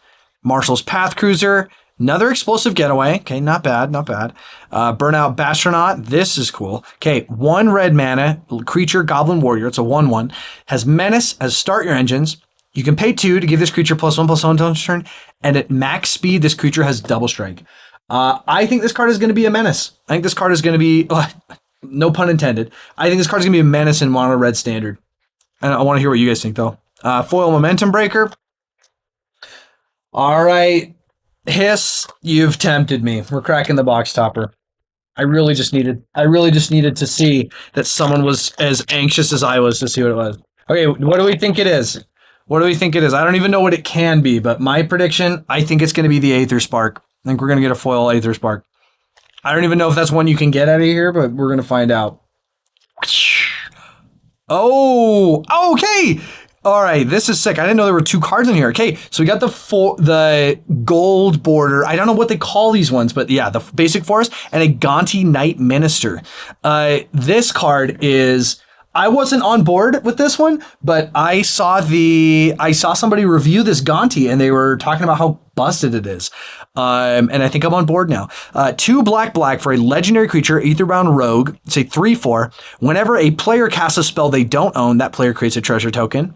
Marshall's Path Cruiser, another Explosive Getaway. Okay, not bad. Burnout Bastronaut. This is cool. Okay, 1 red mana, creature Goblin Warrior. It's a 1/1. Has Menace as start your engines. You can pay 2 to give this creature +1/+1 until its turn, and at max speed, this creature has double strike. I think this card is going to be a menace. I think this card is going to be, no pun intended, I think this card is going to be a menace in mono red standard. And I want to hear what you guys think, though. Foil Momentum Breaker. All right. Hiss, you've tempted me. We're cracking the box topper. I really just needed to see that someone was as anxious as I was to see what it was. Okay, what do we think it is? I don't even know what it can be, but my prediction, I think it's going to be the Aether Spark. I think we're going to get a foil Aether Spark. I don't even know if that's one you can get out of here, but we're going to find out. Oh, okay. All right, this is sick. I didn't know there were 2 cards in here. Okay, so we got the gold border. I don't know what they call these ones, but yeah, the basic forest and a Gonti Knight Minister. This card is... I wasn't on board with this one, but I saw somebody review this Gonti and they were talking about how busted it is. And I think I'm on board now. 2 black for a legendary creature, Aetherbound Rogue. It's a 3/4. Whenever a player casts a spell they don't own, that player creates a treasure token.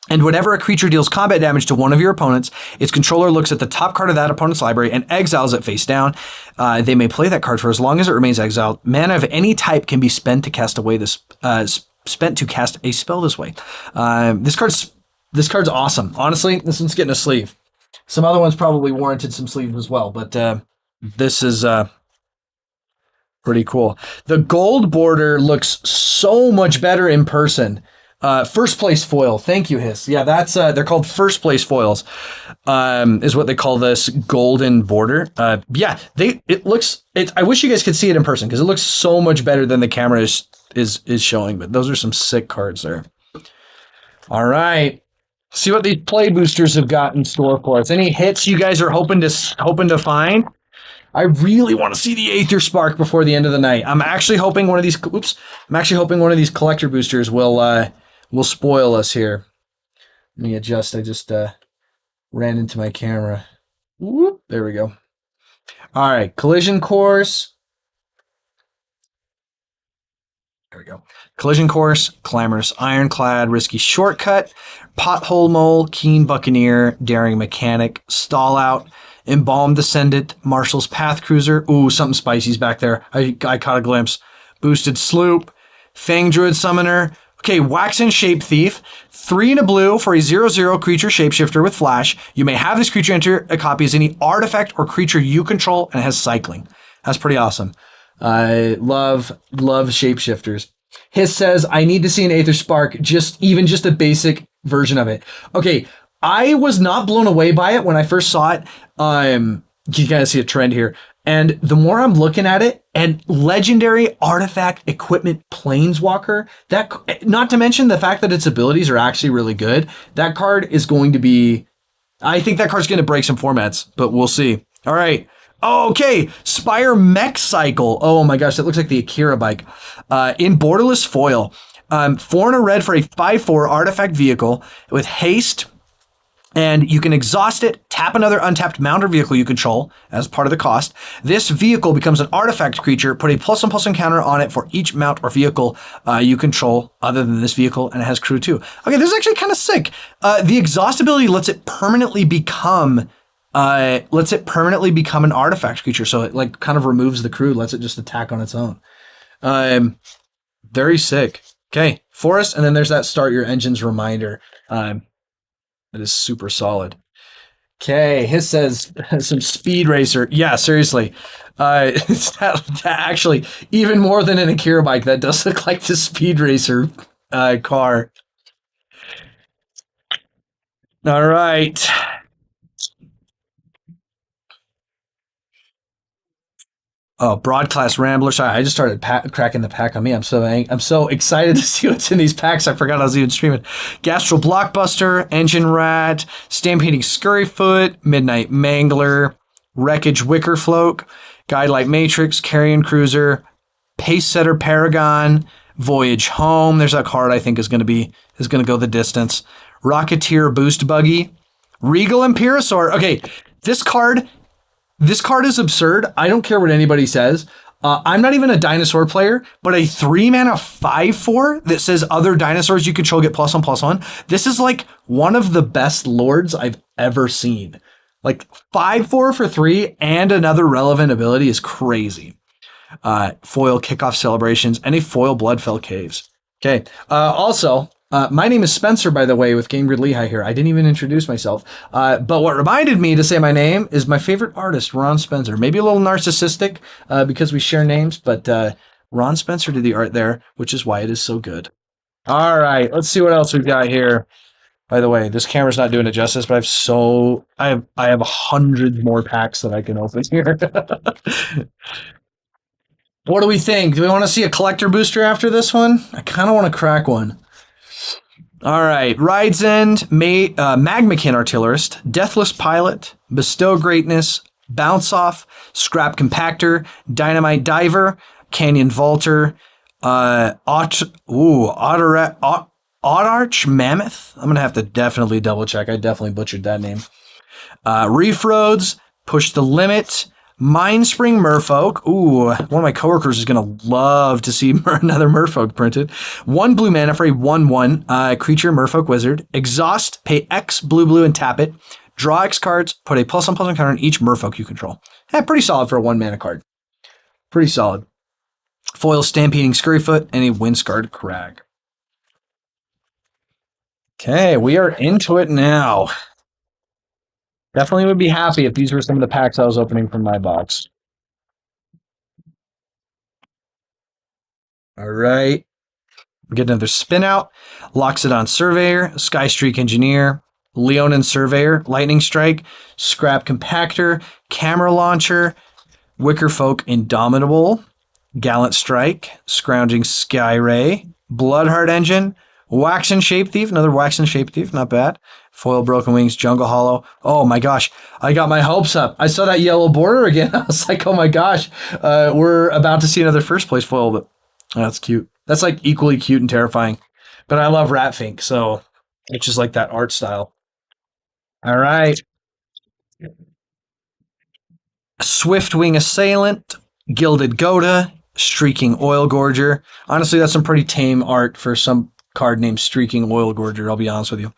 And whenever a creature deals combat damage to one of your opponents, its controller looks at the top card of that opponent's library and exiles it face down. They may play that card for as long as it remains exiled. Mana of any type can be spent to cast a spell this way. This card's awesome. Honestly, this one's getting a sleeve. Some other ones probably warranted some sleeves as well, but this is pretty cool. The gold border looks so much better in person. First place foil. Thank you, Hiss. Yeah, that's they're called first place foils. Is what they call this golden border. Yeah, I wish you guys could see it in person because it looks so much better than the camera is showing. But those are some sick cards there. All right, see what these play boosters have got in store for us. Any hits you guys are hoping to find? I really want to see the Aether Spark before the end of the night. I'm actually hoping one of these collector boosters will spoil us here. Let me adjust. I just ran into my camera. Whoop, there we go. All right, Collision Course. There we go. Collision Course, Clamorous Ironclad, Risky Shortcut, Pothole Mole, Keen Buccaneer, Daring Mechanic, Stall Out, Embalmed Descendant, Marshall's Path Cruiser. Ooh, something spicy's back there. I caught a glimpse. Boosted Sloop, Fang Druid Summoner. Okay, Waxen Shape Thief. 3 and a blue for a 0/0 creature shapeshifter with flash. You may have this creature enter a copy as any artifact or creature you control and it has cycling. That's pretty awesome. I love shapeshifters. His says, I need to see an Aether Spark, just a basic version of it. Okay, I was not blown away by it when I first saw it. You guys see a trend here. And the more I'm looking at it, and legendary artifact equipment planeswalker, that, not to mention the fact that its abilities are actually really good, that card is going to be, I think that card's going to break some formats, but we'll see. All right. Okay, Spire Mech Cycle. Oh my gosh, that looks like the Akira bike. In borderless foil. 4 and a red for a 5/4 artifact vehicle with haste. And you can exhaust it, tap another untapped mount or vehicle you control as part of the cost. This vehicle becomes an artifact creature. Put a +1/+1 counter on it for each mount or vehicle you control other than this vehicle, and it has crew too. Okay, this is actually kind of sick. The exhaust ability lets it permanently become an artifact creature. So it like kind of removes the crew, lets it just attack on its own. Very sick. Okay, Forest, and then there's that start your engines reminder. That is super solid. Okay, his says some Speed Racer. Yeah, seriously. It's that actually, even more than an Akira bike, that does look like the Speed Racer car. All right. Oh, Broadcast Rambler. Sorry, I just started cracking the pack on me. I'm so excited to see what's in these packs. I forgot I was even streaming. Gastral Blockbuster, Engine Rat, Stampeding Scurryfoot, Midnight Mangler, Wreckage Wickerfloak, Guidelight Matrix, Carrion Cruiser, Pace Setter Paragon, Voyage Home. There's that card I think is going to go the distance. Rocketeer Boost Buggy, Regal Imperasaur. Okay, this card is absurd. I don't care what anybody says. I'm not even a dinosaur player, but a 3-mana 5/4 that says other dinosaurs you control get +1/+1. This is like one of the best lords I've ever seen. Like 5/4 for 3 and another relevant ability is crazy. Foil Kickoff Celebrations and a foil Bloodfell Caves. Okay. Also, my name is Spencer, by the way, with Game Grid Lehi here. I didn't even introduce myself. But what reminded me to say my name is my favorite artist, Ron Spencer. Maybe a little narcissistic because we share names, but Ron Spencer did the art there, which is why it is so good. All right, let's see what else we've got here. By the way, this camera's not doing it justice, but I have 100 more packs that I can open here. What do we think? Do we want to see a collector booster after this one? I kind of want to crack one. All right, Rides End, Magmakin Artillerist, Deathless Pilot, Bestow Greatness, Bounce Off, Scrap Compactor, Dynamite Diver, Canyon Vaulter, Autarch Mammoth. I'm going to have to definitely double check. I definitely butchered that name. Reef Roads, Push the Limit, Mindspring Merfolk. Ooh, one of my coworkers is going to love to see another Merfolk printed. 1 blue mana for a 1/1 creature Merfolk Wizard. Exhaust, pay X blue and tap it. Draw X cards, put a +1/+1 counter on each Merfolk you control. Pretty solid for a 1 mana card. Pretty solid. Foil Stampeding Scurryfoot and a Windscarred Crag. Okay, we are into it now. Definitely would be happy if these were some of the packs I was opening from my box. All right. Get another spin out. Loxodon Surveyor, Skystreak Engineer, Leonin Surveyor, Lightning Strike, Scrap Compactor, Camera Launcher, Wickerfolk Indomitable, Gallant Strike, Scrounging Skyray, Bloodheart Engine, Waxen Shape Thief, another Waxen Shape Thief, not bad. Foil Broken Wings, Jungle Hollow. Oh my gosh, I got my hopes up. I saw that yellow border again. I was like, oh my gosh, we're about to see another first place foil, but that's cute. That's like equally cute and terrifying. But I love Ratfink, so it's just like that art style. All right. Swiftwing Assailant, Gilded Goda, Streaking Oil Gorger. Honestly, that's some pretty tame art for some card named Streaking Oil Gorger, I'll be honest with you.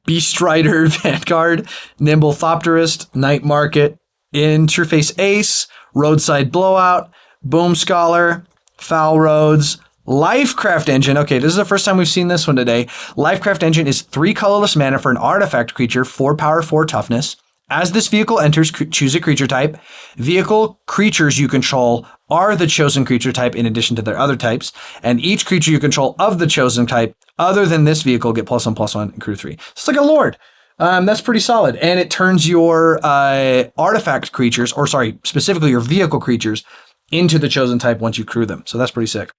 Beast Rider Vanguard, Nimble Thopterist, Night Market, Interface Ace, Roadside Blowout, Boom Scholar, Foul Roads, Lifecraft Engine. Okay, this is the first time we've seen this one today. Lifecraft Engine is 3 colorless mana for an artifact creature, 4 power, 4 toughness. As this vehicle enters, choose a creature type. Vehicle creatures you control are the chosen creature type in addition to their other types, and each creature you control of the chosen type other than this vehicle get +1/+1 and crew 3. So it's like a lord. That's pretty solid. And it turns your artifact creatures, or sorry, specifically your vehicle creatures, into the chosen type once you crew them. So that's pretty sick.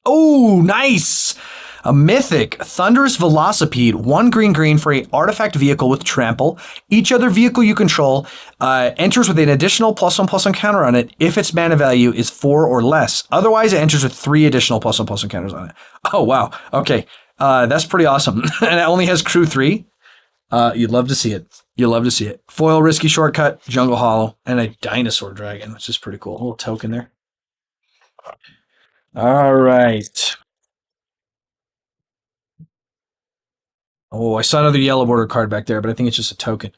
Oh, nice! A mythic Thunderous Velocipede, 1 green for a artifact vehicle with trample. Each other vehicle you control enters with an additional +1/+1 counter on it if its mana value is 4 or less. Otherwise, it enters with 3 additional +1/+1 counters on it. Oh, wow. Okay. That's pretty awesome. And it only has crew 3. You'd love to see it. You'll love to see it. Foil Risky Shortcut, Jungle Hollow, and a Dinosaur Dragon, which is pretty cool. A little token there. All right. Oh, I saw another yellow border card back there, but I think it's just a token.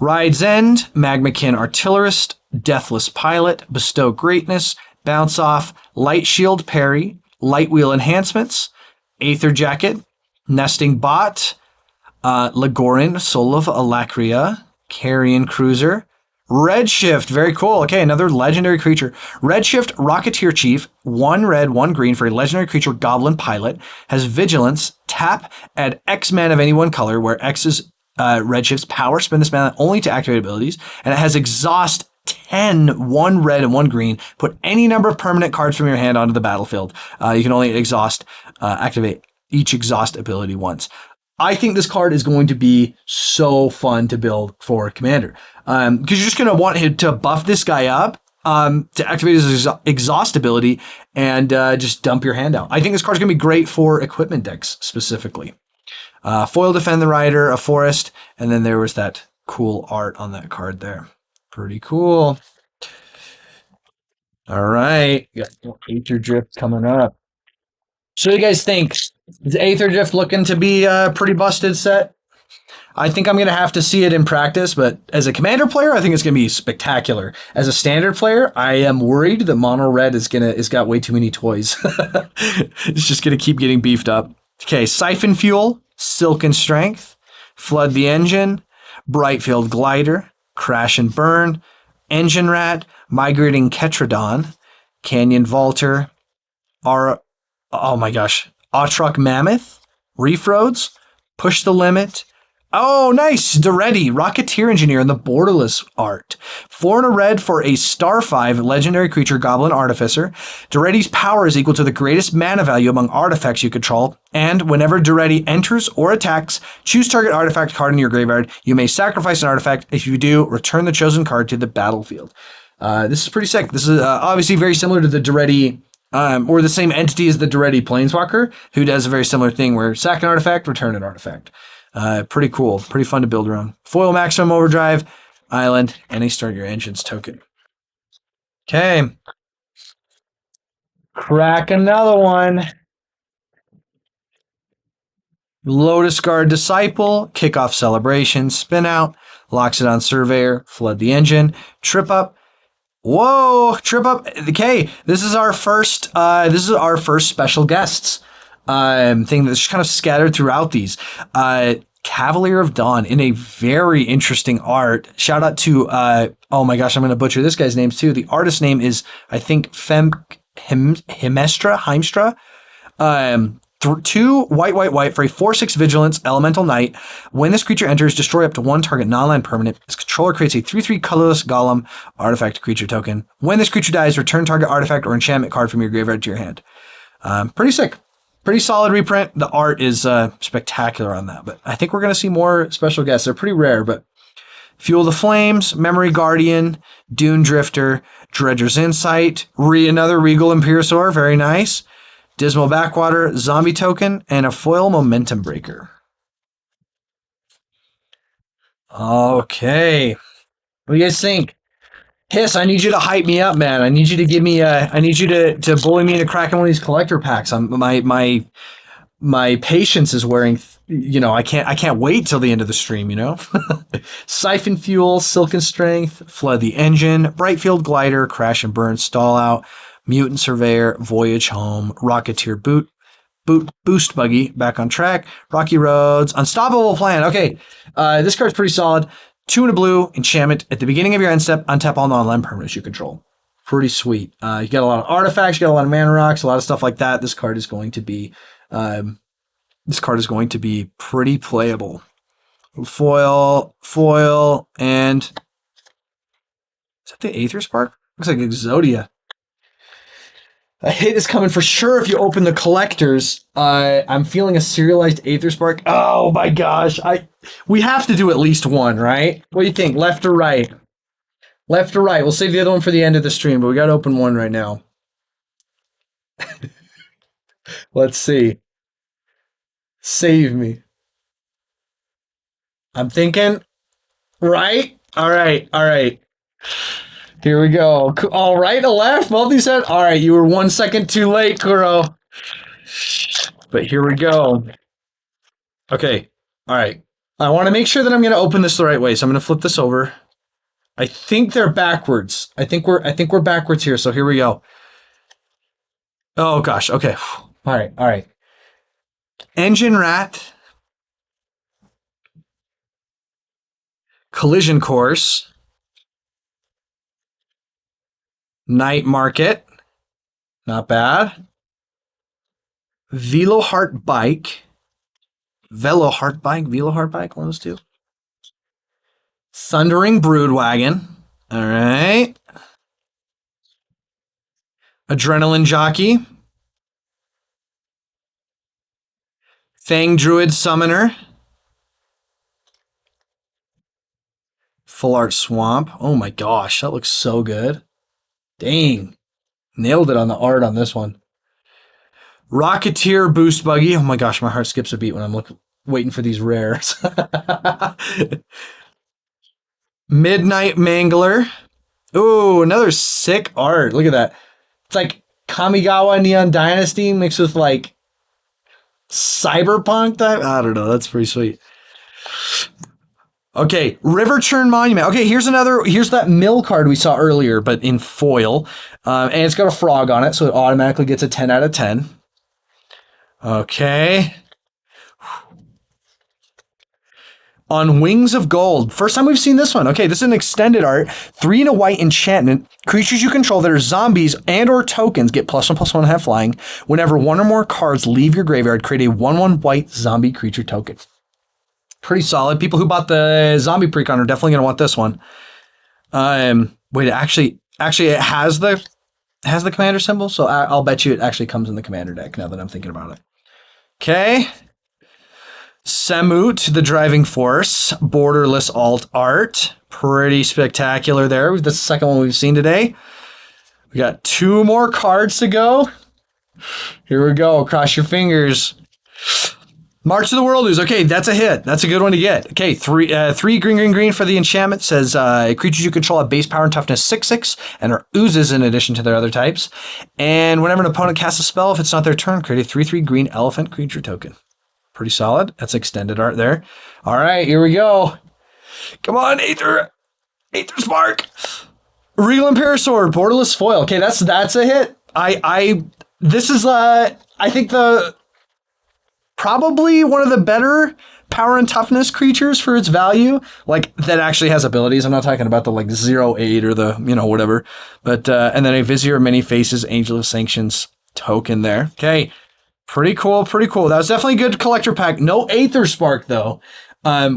Ride's End, Magmakin Artillerist, Deathless Pilot, Bestow Greatness, Bounce Off, Light Shield Parry, Light Wheel Enhancements, Aether Jacket, Nesting Bot, Lagorin, Soul of Alacria, Carrion Cruiser, Redshift, very cool. Okay, another legendary creature. Redshift Rocketeer Chief, 1 red, 1 green for a legendary creature Goblin Pilot, has Vigilance, tap, add X mana of any one color, where X is Redshift's power, spend this mana only to activate abilities, and it has Exhaust 10, 1 red and 1 green. Put any number of permanent cards from your hand onto the battlefield. You can only activate each Exhaust ability once. I think this card is going to be so fun to build for Commander. Because you're just going to want him to buff this guy up to activate his exhaust ability and just dump your hand out. I think this card's going to be great for equipment decks specifically. Foil Defend the Rider, a Forest, and then there was that cool art on that card there. Pretty cool. All right. Got Aetherdrift coming up. So you guys think, is Aetherdrift looking to be a pretty busted set? I think I'm going to have to see it in practice, but as a Commander player, I think it's going to be spectacular. As a Standard player, I am worried that Mono Red is got way too many toys. It's just going to keep getting beefed up. Okay, Siphon Fuel, Silken Strength, Flood the Engine, Brightfield Glider, Crash and Burn, Engine Rat, Migrating Ketradon, Canyon Vaulter, Autruck Mammoth, Reef Roads, Push the Limit. Oh, nice. Daretti, Rocketeer Engineer in the Borderless art. 4 and a red for a star 5 legendary creature Goblin Artificer. Daretti's power is equal to the greatest mana value among artifacts you control. And whenever Daretti enters or attacks, choose target artifact card in your graveyard. You may sacrifice an artifact. If you do, return the chosen card to the battlefield. This is pretty sick. This is obviously very similar to the Daretti, or the same entity as the Daretti Planeswalker, who does a very similar thing where sack an artifact, return an artifact. Pretty cool. Pretty fun to build around. Foil Maximum Overdrive, Island, and a Start Your Engines token. Okay. Crack another one. Lotus Guard Disciple, Kickoff Celebration, Spin Out, Locks It on Surveyor, Flood the Engine, Trip Up. Whoa, Trip Up. Okay, this is our first special guests thing that's kind of scattered throughout these. Cavalier of Dawn in a very interesting art. Shout out to, oh my gosh, I'm going to butcher this guy's names too. The artist name is, I think, Heimstra. 2 white for a 4/6 Vigilance Elemental Knight. When this creature enters, destroy up to 1 target non-land permanent. Its controller creates a 3/3 colorless Golem artifact creature token. When this creature dies, return target artifact or enchantment card from your graveyard to your hand. Pretty sick. Pretty solid reprint. The art is spectacular on that, but I think we're going to see more special guests. They're pretty rare, but Fuel the Flames, Memory Guardian, Dune Drifter, Dredger's Insight, another Regal Imperiosaur, very nice. Dismal Backwater, Zombie Token, and a Foil Momentum Breaker. Okay. What do you guys think? Hiss, I need you to hype me up, man. I need you to give me I need you to bully me into cracking one of these collector packs. My patience is wearing, I can't wait till the end of the stream, Siphon Fuel, Silken Strength, Flood the Engine, Brightfield Glider, Crash and Burn, Stall Out, Mutant Surveyor, Voyage Home, Rocketeer Boost Buggy, Back on Track, Rocky Roads, Unstoppable Plan. Okay, this card's pretty solid. 2 and a blue, enchantment. At the beginning of your end step, untap all non-land permanents you control. Pretty sweet. You got a lot of artifacts, you got a lot of mana rocks, a lot of stuff like that. This card is going to be pretty playable. Foil, and is that the Aether Spark? Looks like Exodia. A hit is coming for sure if you open the collectors. I'm feeling a serialized Aether Spark. Oh my gosh. We have to do at least one, right? What do you think? Left or right? Left or right? We'll save the other one for the end of the stream, but we got to open one right now. Let's see. Save me. I'm thinking right. All right. Here we go. All right, a left, multi-set. All right, you were 1 second too late, Kuro. But here we go. Okay, all right. I want to make sure that I'm going to open this the right way, so I'm going to flip this over. I think they're backwards. I think we're backwards here, so here we go. Oh gosh. Okay. All right. Engine Rat. Collision Course. Night Market. Not bad. Veloheart Bike, one of those two. Thundering Broodwagon. All right. Adrenaline Jockey. Fang Druid Summoner. Full Art Swamp. Oh my gosh, that looks so good. Dang. Nailed it on the art on this one. Rocketeer Boost Buggy. Oh my gosh, my heart skips a beat when I'm waiting for these rares. Midnight Mangler. Ooh, another sick art. Look at that. It's like Kamigawa Neon Dynasty mixed with like cyberpunk type. I don't know. That's pretty sweet. Okay, River Churn Monument. Okay, here's that mill card we saw earlier, but in foil. And it's got a frog on it, so it automatically gets a 10 out of 10. Okay. On Wings of Gold. First time we've seen this one. Okay, this is an extended art. 3 and a white enchantment. Creatures you control that are zombies and or tokens get +1/+1 have flying. Whenever one or more cards leave your graveyard, create a 1/1 white zombie creature token. Pretty solid. People who bought the zombie precon are definitely going to want this one. Wait, actually it has the commander symbol, so I'll bet you it actually comes in the commander deck now that I'm thinking about it. Okay. Samut, the Driving Force, borderless alt art. Pretty spectacular there. That's the second one we've seen today. We got 2 more cards to go. Here we go. Cross your fingers. March of the Whirldoos. Okay, that's a hit. That's a good one to get. Okay, 3 green for the enchantment. Says creatures you control have base power and toughness 6/6 and are oozes in addition to their other types. And whenever an opponent casts a spell, if it's not their turn, create a 3/3 green elephant creature token. Pretty solid. That's extended art there. All right, here we go. Come on, Aether Spark. Regal Imperator, borderless foil. Okay, that's a hit. This is I think probably one of the better power and toughness creatures for its value, like that actually has abilities. I'm not talking about the like 0/8 or the whatever, but and then a Vizier of Many Faces, Angel of Sanctions token there. Okay, pretty cool. That was definitely a good collector pack. No Aether Spark though,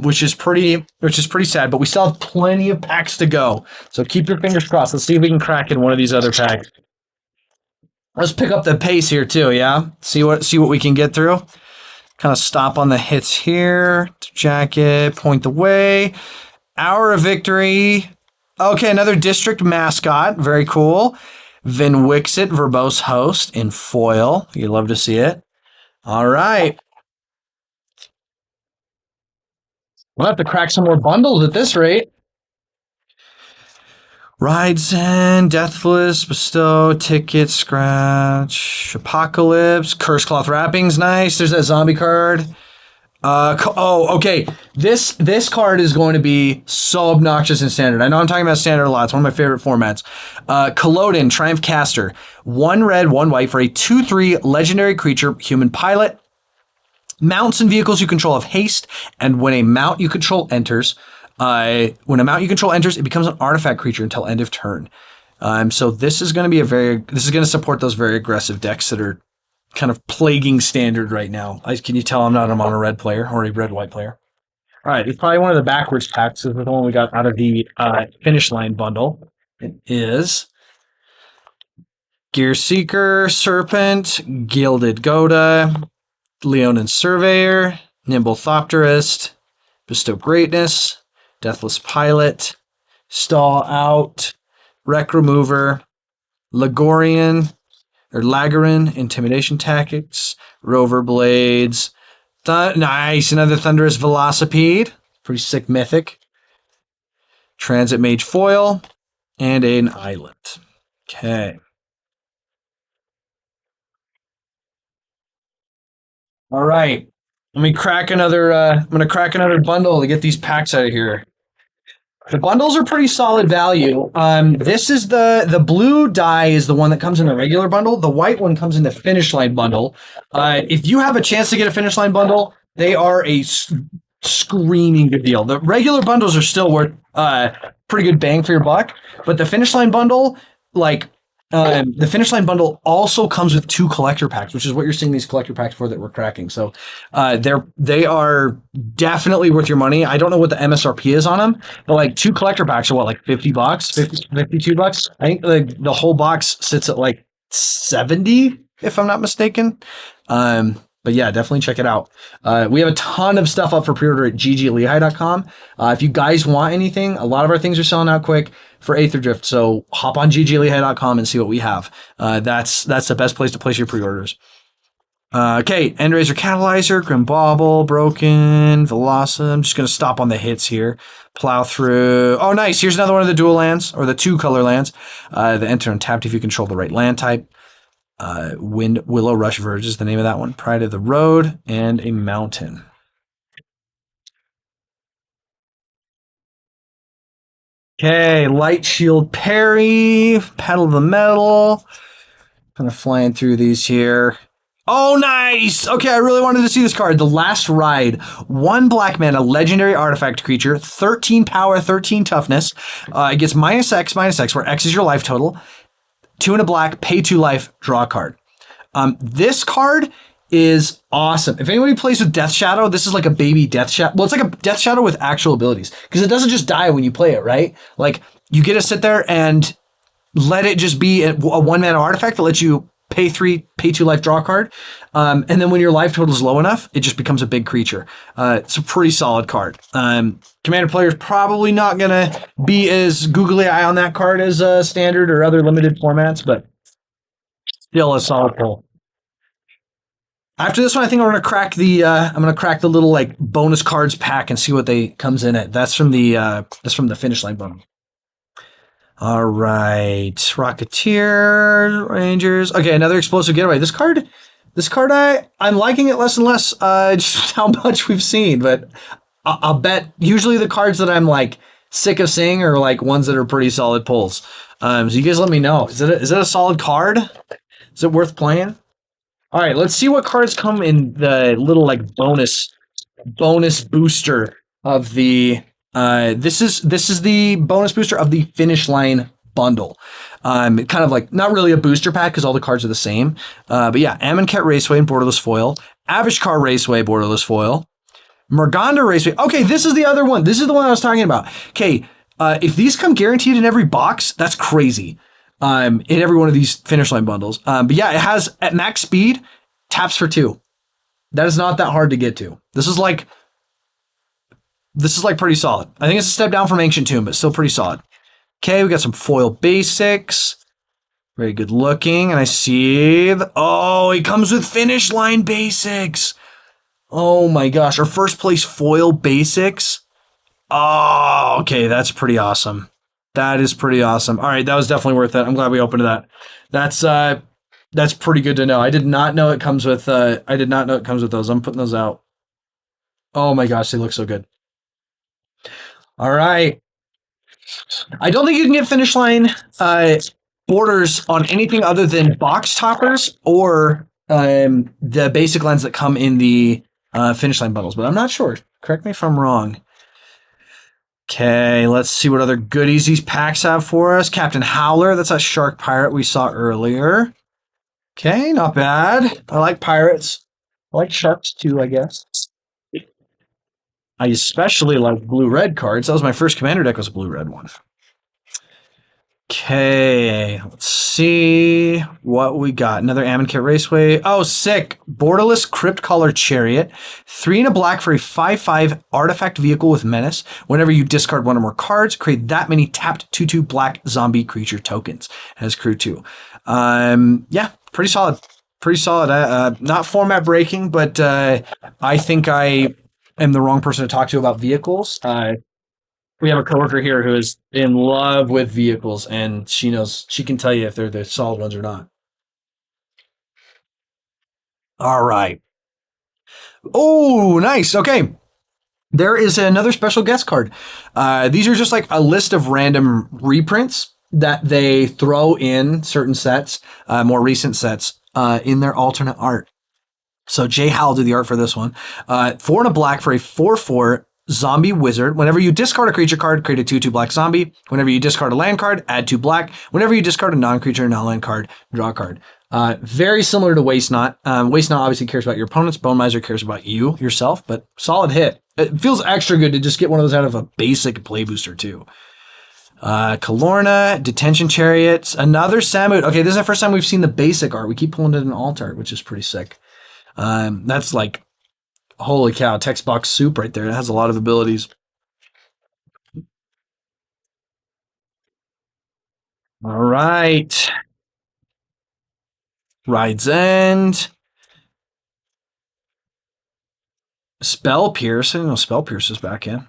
which is pretty sad. But we still have plenty of packs to go, so keep your fingers crossed. Let's see if we can crack in one of these other packs. Let's pick up the pace here too. Yeah, see what we can get through. Kind of stop on the hits here. Jacket, point the way. Hour of Victory. Okay, another district mascot. Very cool. Vin Wixit, verbose host in foil. You'd love to see it. All right. We'll have to crack some more bundles at this rate. Rides in, Deathless, Bestow, Ticket, Scratch, Apocalypse, Curse Cloth Wrappings, nice. There's that zombie card. Okay. This card is going to be so obnoxious in Standard. I know I'm talking about Standard a lot. It's one of my favorite formats. Culloden, Triumph Caster. 1 red, 1 white for a 2/3 legendary creature, human pilot. Mounts and vehicles you control have haste, and when a mount you control enters, it becomes an artifact creature until end of turn. So this is going to be this is going to support those very aggressive decks that are kind of plaguing Standard right now. Can you tell I'm not a mono red player or a red white player? All right, it's probably one of the backwards packs. This is the one we got out of the Finish Line bundle. It is Gear Seeker, Serpent, Gilded Goda, Leonin Surveyor, Nimble Thopterist, Bestow Greatness, Deathless Pilot, Stall Out, Wreck Remover, Lagarin, Intimidation Tactics, Rover Blades, nice, another Thunderous Velocipede, pretty sick mythic, Transit Mage Foil, and an Island. Okay. All right. Let me crack another. I'm gonna crack another bundle to get these packs out of here. The bundles are pretty solid value. This is the blue die is the one that comes in the regular bundle. The white one comes in the Finish Line bundle. If you have a chance to get a Finish Line bundle, they are a screaming good deal. The regular bundles are still worth pretty good bang for your buck, but the Finish Line bundle, the Finish Line bundle also comes with 2 collector packs, which is what you're seeing these collector packs for that we're cracking. So they are definitely worth your money. I don't know what the MSRP is on them, but like 2 collector packs are what, like $50, $52. I think the whole box sits at like 70, if I'm not mistaken. But yeah, definitely check it out. We have a ton of stuff up for pre-order at gglehi.com. If you guys want anything, a lot of our things are selling out quick for Aetherdrift, so hop on gglehi.com and see what we have. That's the best place to place your pre-orders. Okay, Endrazer Catalyzer, Grim Bauble, Broken, Velosa. I'm just going to stop on the hits here. Plow through. Oh, nice. Here's another one of the dual lands, or the 2 color lands. The enter untapped if you control the right land type. Willow Rush Verge is the name of that one. Pride of the Road, and a mountain. Okay, Light Shield Parry, Pedal the Metal. Kind of flying through these here. Oh, nice! Okay, I really wanted to see this card. The Last Ride. 1 black mana, legendary artifact creature, 13 power, 13 toughness. It gets -X, where X is your life total. 2 and a black, pay 2 life, draw a card. This card is awesome. If anybody plays with Death Shadow, this is like a baby Death Shadow. Well, it's like a Death Shadow with actual abilities, because it doesn't just die when you play it, right? Like, you get to sit there and let it just be a 1 mana artifact that lets you pay 2 life, draw a card. And then when your life total is low enough, it just becomes a big creature. It's a pretty solid card. Commander player's probably not going to be as googly eye on that card as Standard or other limited formats, but still a solid pull. After this one, I think I'm going to crack the little like bonus cards pack and see what they comes in at. That's from the Finish Line bundle. All right, Rocketeer, Rangers. Okay, another explosive getaway. This card, I'm liking it less and less. Just how much we've seen, but I'll bet usually the cards that I'm like sick of seeing are like ones that are pretty solid pulls. So you guys let me know. Is it a solid card? Is it worth playing? All right, let's see what cards come in the little like bonus booster of the. This is the bonus booster of the Finish Line bundle. Kind of like not really a booster pack because all the cards are the same. But yeah, Amonkhet Raceway and borderless foil, Avishkar Raceway borderless foil, Morganda Raceway. Okay, this is the other one. This is the one I was talking about. Okay, if these come guaranteed in every box, that's crazy. In every one of these Finish Line bundles. But yeah, it has at max speed, taps for 2. That is not that hard to get to. This is like pretty solid. I think it's a step down from Ancient Tomb, but still pretty solid. Okay, we got some foil basics. Very good looking. And I see it comes with Finish Line basics. Oh my gosh, our first place foil basics. Oh, okay, that's pretty awesome. That is pretty awesome. All right, that was definitely worth it. I'm glad we opened that. That's pretty good to know. I did not know it comes with those. I'm putting those out. Oh my gosh, they look so good. All right. I don't think you can get finish line borders on anything other than box toppers or the basic lines that come in the finish line bundles, but I'm not sure. Correct me if I'm wrong. Okay, let's see what other goodies these packs have for us. Captain Howler, that's a shark pirate we saw earlier. Okay, not bad. I like pirates. I like sharks too, I guess. I especially like blue-red cards. That was my first commander deck, was a blue-red one. Okay, let's see what we got. Another Amonkhet Raceway. Oh, sick. Borderless Crypt Caller Chariot. 3 and a black for a 5/5 artifact vehicle with menace. Whenever you discard one or more cards, create that many tapped 2/2 black zombie creature tokens. It has crew 2. Yeah, pretty solid. Pretty solid. Not format breaking, but I think I am the wrong person to talk to about vehicles. We have a coworker here who is in love with vehicles, and she can tell you if they're the solid ones or not. All right. Oh, nice. Okay. There is another special guest card. These are just like a list of random reprints that they throw in certain sets, more recent sets, in their alternate art. So Jay Howell did the art for this one. 4 and a black for a 4/4 zombie wizard. Whenever you discard a creature card, create a 2/2 black zombie. Whenever you discard a land card, add 2 black. Whenever you discard a non-creature, non-land card, draw a card. Very similar to Waste Not. Waste Not obviously cares about your opponents. Bone Miser cares about you, yourself, but solid hit. It feels extra good to just get one of those out of a basic play booster too. Kalorna, Detention Chariots, another Samut. Okay, this is the first time we've seen the basic art. We keep pulling it in alt art, which is pretty sick. That's like, holy cow, text box soup right there. It has a lot of abilities. All right. Ride's End. Spell Pierce. I didn't know Spell Pierce is back in.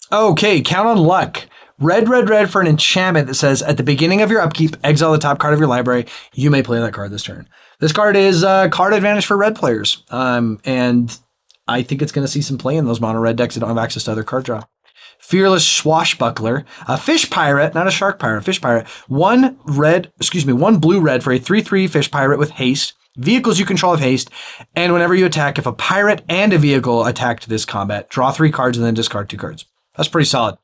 Okay, Count on Luck. Red for an enchantment that says, at the beginning of your upkeep, exile the top card of your library. You may play that card this turn. This card is card advantage for red players. And I think it's going to see some play in those mono red decks that don't have access to other card draw. Fearless Swashbuckler, a fish pirate, not a shark pirate, fish pirate. One blue red for a 3/3 fish pirate with haste. Vehicles you control have haste, and whenever you attack, if a pirate and a vehicle attack this combat, draw 3 cards and then discard 2 cards. That's pretty solid.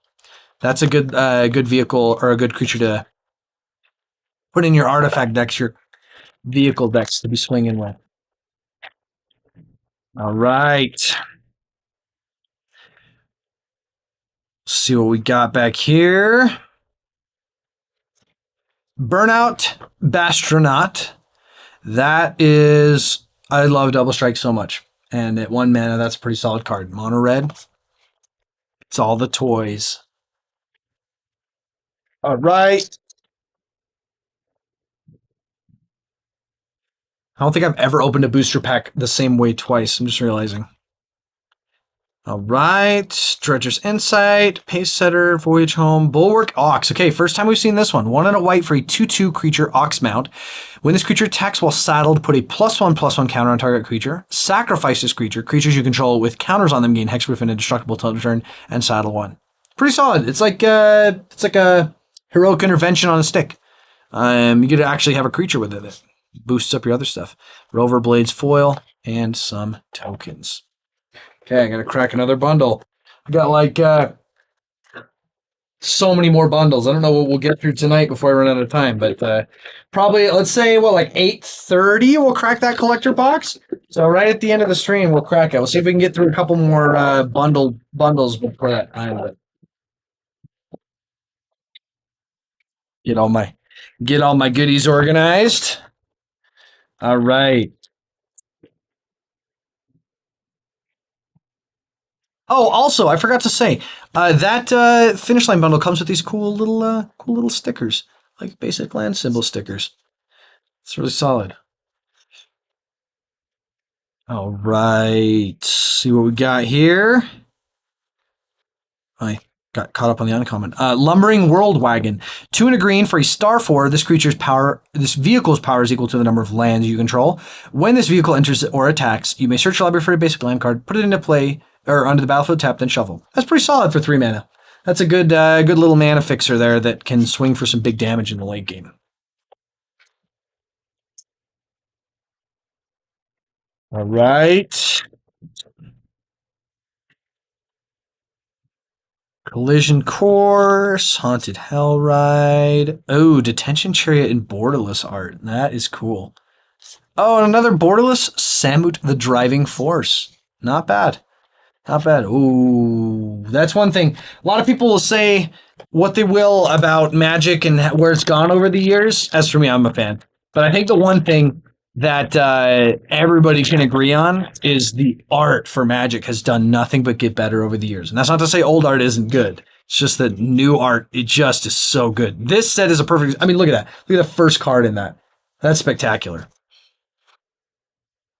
That's a good vehicle or a good creature to put in your artifact decks, your vehicle decks to be swinging with. All right. Let's see what we got back here. Burnout Bastronaut. That is, I love Double Strike so much. And at 1 mana, that's a pretty solid card. Mono red. It's all the toys. All right. I don't think I've ever opened a booster pack the same way twice. I'm just realizing. All right. Dredger's Insight, Pace Setter, Voyage Home, Bulwark Ox. Okay, first time we've seen this one. 1 and a white for a 2/2 creature Ox Mount. When this creature attacks while saddled, put a +1/+1 counter on target creature. Sacrifice this creature. Creatures you control with counters on them gain hexproof and indestructible till turn and saddle 1. Pretty solid. It's like a heroic intervention on a stick. You get to actually have a creature with it that boosts up your other stuff. Rover Blades foil and some tokens. Okay, I gotta crack another bundle. I got like so many more bundles. I don't know what we'll get through tonight before I run out of time, but probably, let's say, like 8:30 we'll crack that collector box. So right at the end of the stream, we'll crack it. We'll see if we can get through a couple more bundles before that time. But get all my goodies organized. All right. Oh, also, I forgot to say that finish line bundle comes with these cool little stickers, like basic land symbol stickers. It's really solid. All right, see what we got here. My got caught up on the uncommon. Lumbering World Wagon. 2 and a green for a star 4. This vehicle's power is equal to the number of lands you control. When this vehicle enters or attacks, you may search your library for a basic land card, put it into play or onto the battlefield, tap, then shuffle. That's pretty solid for 3 mana. That's a good little mana fixer there that can swing for some big damage in the late game. All right. Collision Course, Haunted Hell Ride. Oh, Detention Chariot and Borderless art. That is cool. Oh, and another Borderless, Samut the Driving Force. Not bad. Not bad. Ooh, that's one thing. A lot of people will say what they will about Magic and where it's gone over the years. As for me, I'm a fan. But I think the one thing that everybody can agree on is the art for Magic has done nothing but get better over the years. And that's not to say old art isn't good. It's just that new art, it just is so good. This set is a perfect, I mean, look at that. Look at the first card in that. That's spectacular.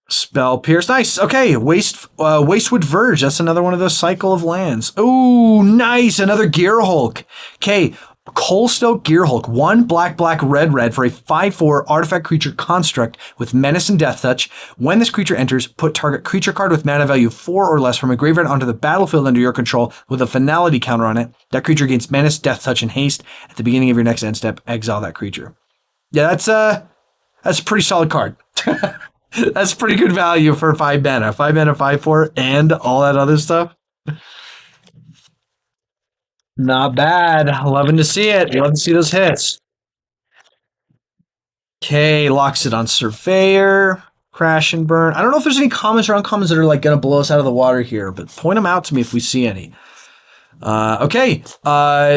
Spell Pierce. Nice. Okay. Wastewood Verge. That's another one of those cycle of lands. Ooh, nice. Another Gear Hulk. Okay. Coalstoke Gear Hulk. 1 black, red for a 5/4 artifact creature construct with menace and death touch. When this creature enters, put target creature card with mana value 4 or less from a graveyard onto the battlefield under your control with a finality counter on it. That creature gains menace, death touch, and haste. At the beginning of your next end step, exile that creature. Yeah, that's a pretty solid card. That's pretty good value for 5 mana. 5 mana, 5/4, and all that other stuff. Not bad. Loving to see it. Love to see those hits. Okay, locks it on Surveyor. Crash and Burn. I don't know if there's any commons or uncommons that are like going to blow us out of the water here, but point them out to me if we see any. Okay.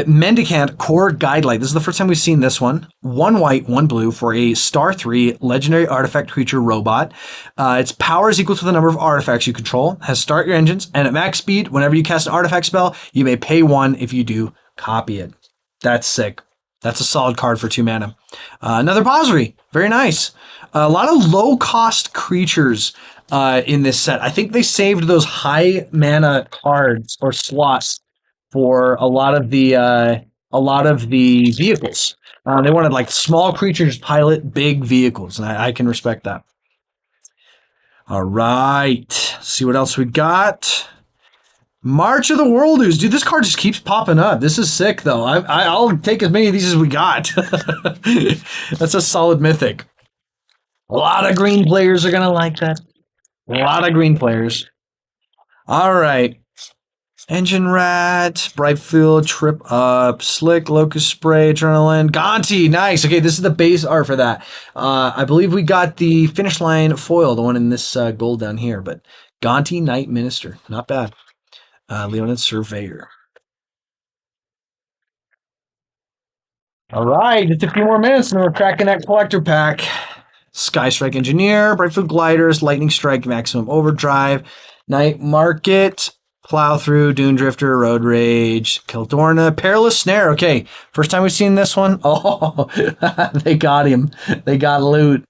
Mendicant Core Guidelight. This is the first time we've seen this one. 1 white, 1 blue for a star 3 legendary artifact creature robot. Its power is equal to the number of artifacts you control. Has start your engines, and at max speed, whenever you cast an artifact spell, you may pay 1. If you do, copy it. That's sick. That's a solid card for 2 mana. Another Possery. Very nice. A lot of low-cost creatures in this set. I think they saved those high mana cards or slots for a lot of the vehicles. They wanted like small creatures pilot big vehicles, and I can respect that. All right, let's see what else we got. March of the Worldus. Dude, this card just keeps popping up. This is sick, though. I'll take as many of these as we got. That's a solid mythic. A lot of green players are going to like that. A lot of green players. All right. Engine Rat, Brightfield, Trip Up, Slick, Locust Spray, Adrenaline, Gonti, nice. Okay, this is the base art for that. I believe we got the Finish Line foil, the one in this gold down here, but Gonti, Knight Minister, not bad. Leonid Surveyor. All right, just a few more minutes and we're cracking that collector pack. Sky Strike Engineer, Brightfield Gliders, Lightning Strike, Maximum Overdrive, Night Market, Plow Through, Dune Drifter, Road Rage, Kildorna, Perilous Snare. Okay, first time we've seen this one. Oh, they got him. They got loot.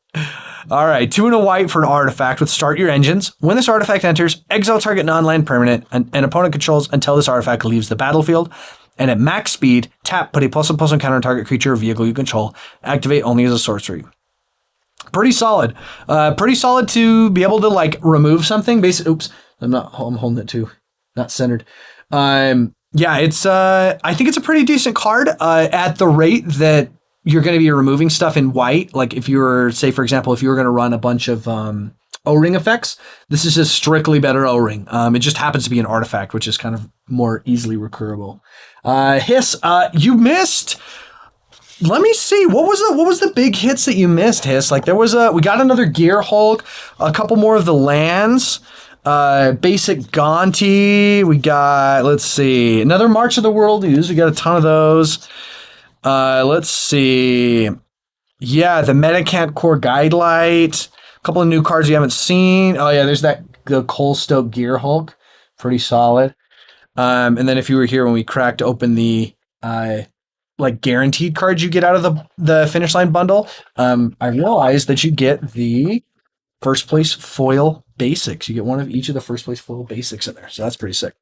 All right, 2 and a white for an artifact with Start Your Engines. When this artifact enters, exile target non-land permanent and opponent controls until this artifact leaves the battlefield. And at max speed, tap, put a +1/+1 counter on target creature or vehicle you control. Activate only as a sorcery. Pretty solid. Pretty solid to be able to like remove something. Oops, I'm holding it too. Not centered. Yeah, it's I think it's a pretty decent card at the rate that you're going to be removing stuff in white. Like if you were, say, for example, if you were going to run a bunch of O-ring effects, this is just strictly better O-ring. It just happens to be an artifact, which is kind of more easily recurable. Hiss, you missed. Let me see. What was the big hits that you missed, Hiss? Like we got another Gear Hulk, a couple more of the lands. Basic Gonti. We got, let's see, another March of the Worldus. We got a ton of those. Let's see. Yeah, the Mendicant Core Guidelight. A couple of new cards you haven't seen. Oh yeah, there's the Coalstoke Gear Hulk. Pretty solid. And then if you were here when we cracked open the like guaranteed cards you get out of the Finish Line bundle, I realized that you get the first place foil basics. You get one of each of the first place foil basics in there. So that's pretty sick.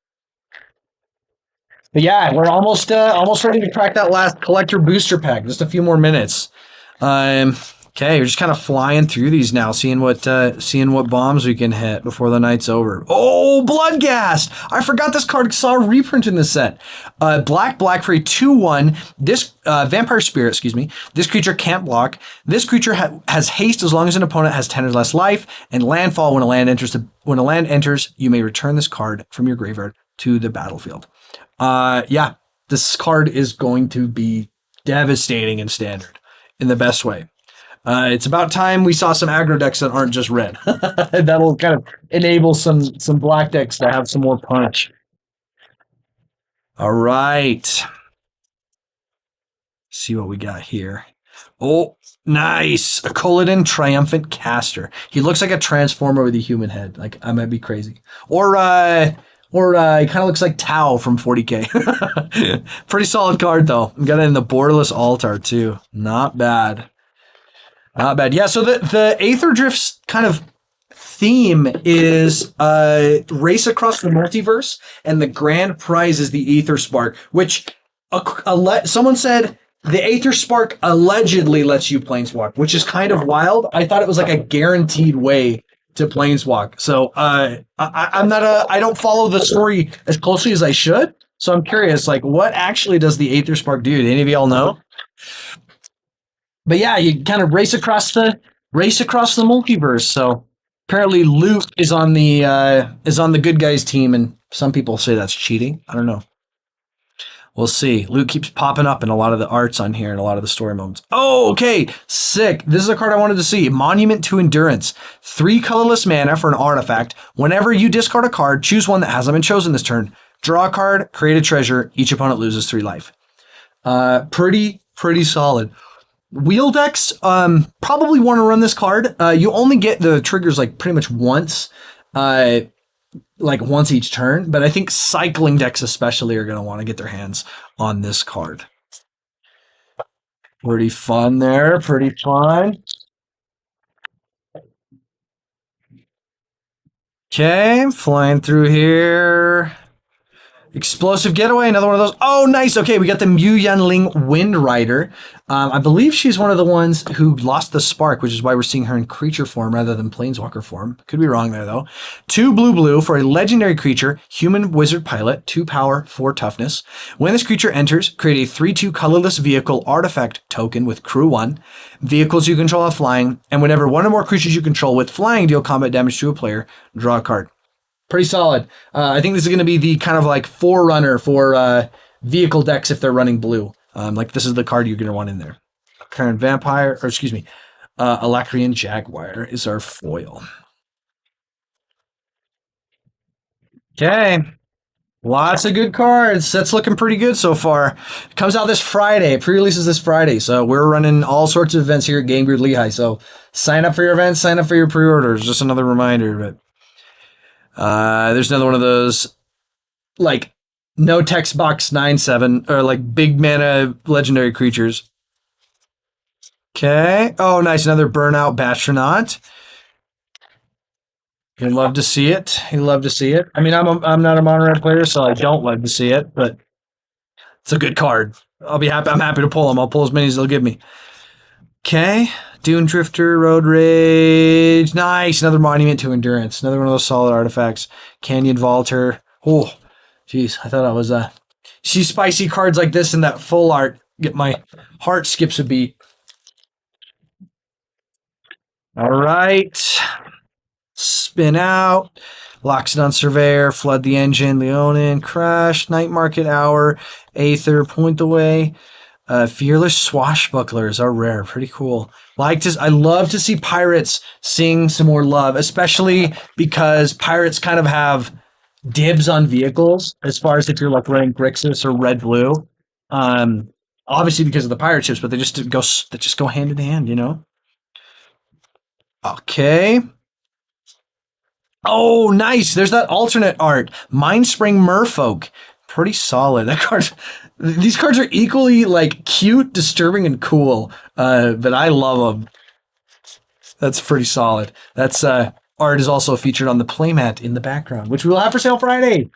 But yeah, we're almost ready to crack that last collector booster pack. Just a few more minutes. Okay, we're just kind of flying through these now, seeing what bombs we can hit before the night's over. Oh, Bloodghast! I forgot this card saw a reprint in this set. Black for a 2/1. This Vampire Spirit, excuse me. This creature can't block. This creature has haste as long as an opponent has 10 or less life, and landfall when a land enters. You may return this card from your graveyard to the battlefield. Yeah, this card is going to be devastating in standard in the best way. It's about time we saw some aggro decks that aren't just red. That'll kind of enable some black decks to have some more punch. All right. See what we got here. Oh, nice. A Colodon Triumphant Caster. He looks like a transformer with a human head. Like, I might be crazy. Or he kind of looks like Tau from 40k. Pretty solid card, though. We got it in the Borderless Altar, too. Not bad. Not bad. Yeah, so the Aetherdrift's kind of theme is race across the multiverse, and the grand prize is the Aether Spark, which someone said the Aether Spark allegedly lets you planeswalk, which is kind of wild. I thought it was like a guaranteed way to planeswalk. So I don't follow the story as closely as I should. So I'm curious, like, what actually does the Aether Spark do? Do any of y'all know? But yeah, you kind of race across the multiverse. So apparently Luke is on the good guys team, and some people say that's cheating. I don't know. We'll see. Luke keeps popping up in a lot of the arts on here and a lot of the story moments. Oh, okay. Sick. This is a card I wanted to see. Monument to Endurance. 3 colorless mana for an artifact. Whenever you discard a card, choose one that hasn't been chosen this turn. Draw a card, create a treasure. Each opponent loses 3 life. Pretty solid. Wheel decks probably want to run this card. You only get the triggers like pretty much once. Like once each turn, but I think cycling decks especially are going to want to get their hands on this card. Pretty fun there, pretty fun. Okay, flying through here. Explosive Getaway, another one of those. Oh, nice. Okay, we got the Mu Yanling Wind Rider. I believe she's one of the ones who lost the spark, which is why we're seeing her in creature form rather than planeswalker form. Could be wrong there, though. 2 blue for a legendary creature, human wizard pilot, 2 power, 4 toughness. When this creature enters, create a 3/2 colorless vehicle artifact token with crew 1. Vehicles you control have flying, and whenever one or more creatures you control with flying deal combat damage to a player, draw a card. Pretty solid. I think this is going to be the kind of like forerunner for vehicle decks if they're running blue. Like this is the card you're going to want in there. Current Vampire, or excuse me, Alacrian Jaguar is our foil. Okay. Lots of good cards. That's looking pretty good so far. It comes out this Friday. Pre-releases this Friday. So we're running all sorts of events here at Game Grid Lehi. So sign up for your events, sign up for your pre-orders. Just another reminder, but there's another one of those, like, no text box 9/7, or like big mana legendary creatures. Okay. Oh, nice. Another Burnout Bastronaut. You'd love to see it. You'd love to see it. I mean, I'm not a mono red player, so I don't love to see it, but it's a good card. I'm happy to pull them. I'll pull as many as they'll give me. Okay. Dune Drifter, Road Rage. Nice. Another Monument to Endurance. Another one of those solid artifacts. Canyon Vaulter. Oh, jeez. I thought I was see spicy cards like this in that full art. Get my heart skips a beat. All right. Spin out. Loxodon Surveyor. Flood the Engine. Leonin. Crash. Night Market Hour. Aether. Point the Way. Fearless Swashbucklers are rare. Pretty cool. I love to see Pirates sing some more love, especially because Pirates kind of have dibs on vehicles as far as if you're like running Grixis or Red Blue. Obviously because of the pirate ships, but they just go hand in hand, you know? Okay. Oh, nice. There's that alternate art. Mindspring Merfolk. Pretty solid. That card. These cards are equally like cute, disturbing, and cool. But I love them. That's pretty solid. That's art is also featured on the playmat in the background, which we will have for sale Friday.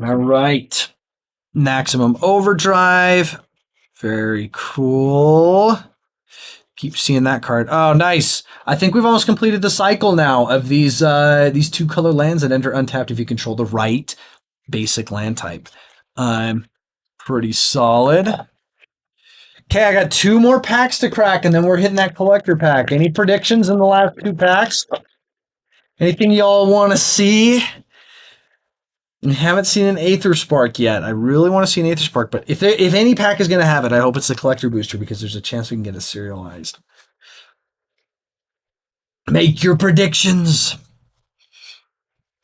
All right. Maximum Overdrive. Very cool. Keep seeing that card. Oh, nice. I think we've almost completed the cycle now of these 2-color lands that enter untapped if you control the right basic land type. Pretty solid. Okay, I got 2 more packs to crack, and then we're hitting that collector pack. Any predictions in the last 2 packs? Anything y'all want to see? I haven't seen an Aether Spark yet. I really want to see an Aether Spark, but if any pack is going to have it, I hope it's the collector booster because there's a chance we can get it serialized. Make your predictions.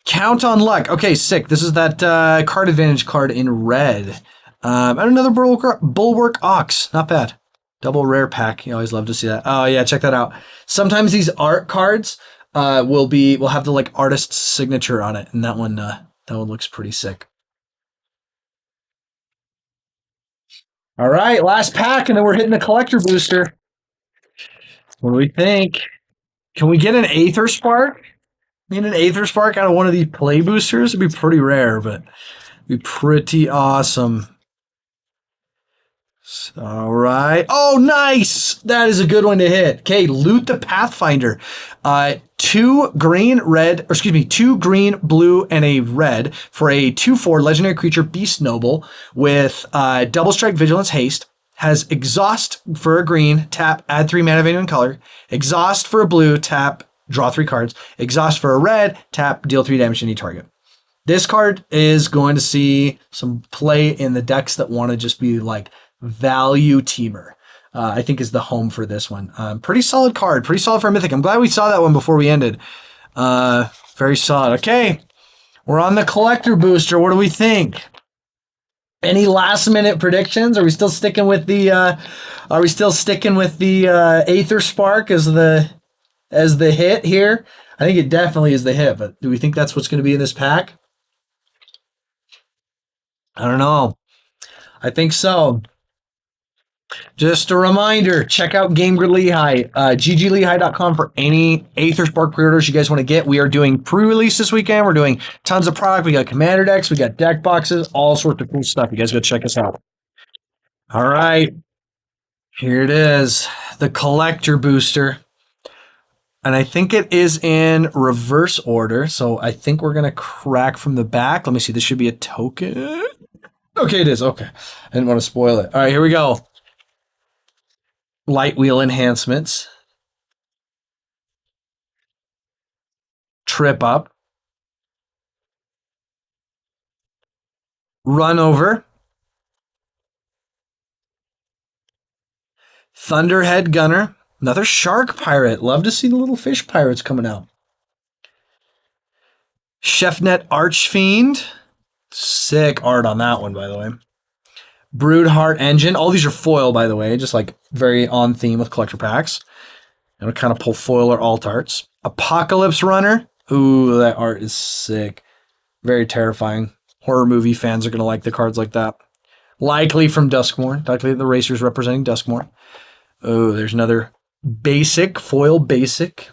Count on luck. Okay, sick. This is that card advantage card in red. And another Bulwark Ox. Not bad. Double rare pack. You always love to see that. Oh yeah, check that out. Sometimes these art cards will have the like artist's signature on it, and that one looks pretty sick. All right, last pack, and then we're hitting the collector booster. What do we think? Can we get an Aether Spark? An Aether Spark out of one of these play boosters? It'd be pretty rare, but it'd be pretty awesome. All right. Oh, nice. That is a good one to hit. Okay, Loot the Pathfinder. 2 green, blue, and a red for a 2/4 legendary creature Beast Noble with double strike, vigilance, haste. Has exhaust for a green, tap, add 3 mana value and color. Exhaust for a blue, tap, draw 3 cards. Exhaust for a red, tap, deal 3 damage to any target. This card is going to see some play in the decks that want to just be like value teamer. I think is the home for this one. Pretty solid card, pretty solid for a Mythic. I'm glad we saw that one before we ended. Very solid. Okay, we're on the collector booster. What do we think? Any last minute predictions? Are we still sticking with the Aether Spark as the hit here? I think it definitely is the hit, but do we think that's what's going to be in this pack? I don't know. I think so. Just a reminder, check out Game Grid Lehi, gglehi.com for any Aether Spark pre-orders you guys want to get. We are doing pre-release this weekend. We're doing tons of product. We got commander decks, we got deck boxes, all sorts of cool stuff. You guys go check us out. All right. Here it is, the collector booster. And I think it is in reverse order. So I think we're going to crack from the back. Let me see. This should be a token. Okay, it is. Okay. I didn't want to spoil it. All right, here we go. Light wheel enhancements. Trip up. Run over. Thunderhead Gunner. Another Shark Pirate. Love to see the little fish pirates coming out. Chefnet Archfiend. Sick art on that one, by the way. Broodheart Engine. All these are foil, by the way. Just like very on theme with collector packs. And we kind of pull foil or alt arts. Apocalypse Runner. Ooh, that art is sick. Very terrifying. Horror movie fans are going to like the cards like that. Likely from Duskmourn. Likely the racers representing Duskmourn. Oh, there's another basic, foil basic.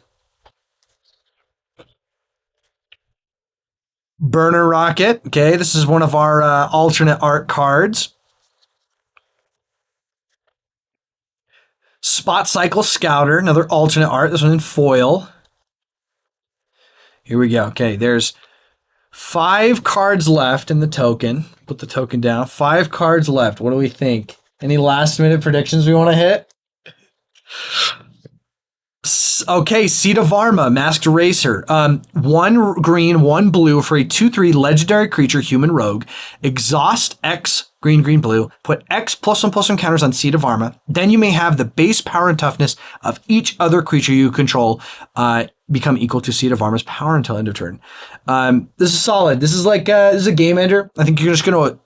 Burner Rocket. Okay, this is one of our alternate art cards. Spot Cycle Scouter, another alternate art. This one in foil. Here we go. Okay, there's 5 cards left in the token. Put the token down. 5 cards left. What do we think? Any last minute predictions we want to hit? Okay, Seed of Varma, Masked Racer. 1 green, 1 blue for a 2/3 legendary creature, human rogue. Exhaust X, green, green, blue. Put X +1/+1 counters on Seed of Varma. Then you may have the base power and toughness of each other creature you control become equal to Seed of Varma's power until end of turn. This is solid. This is like this is a game ender. I think you're just gonna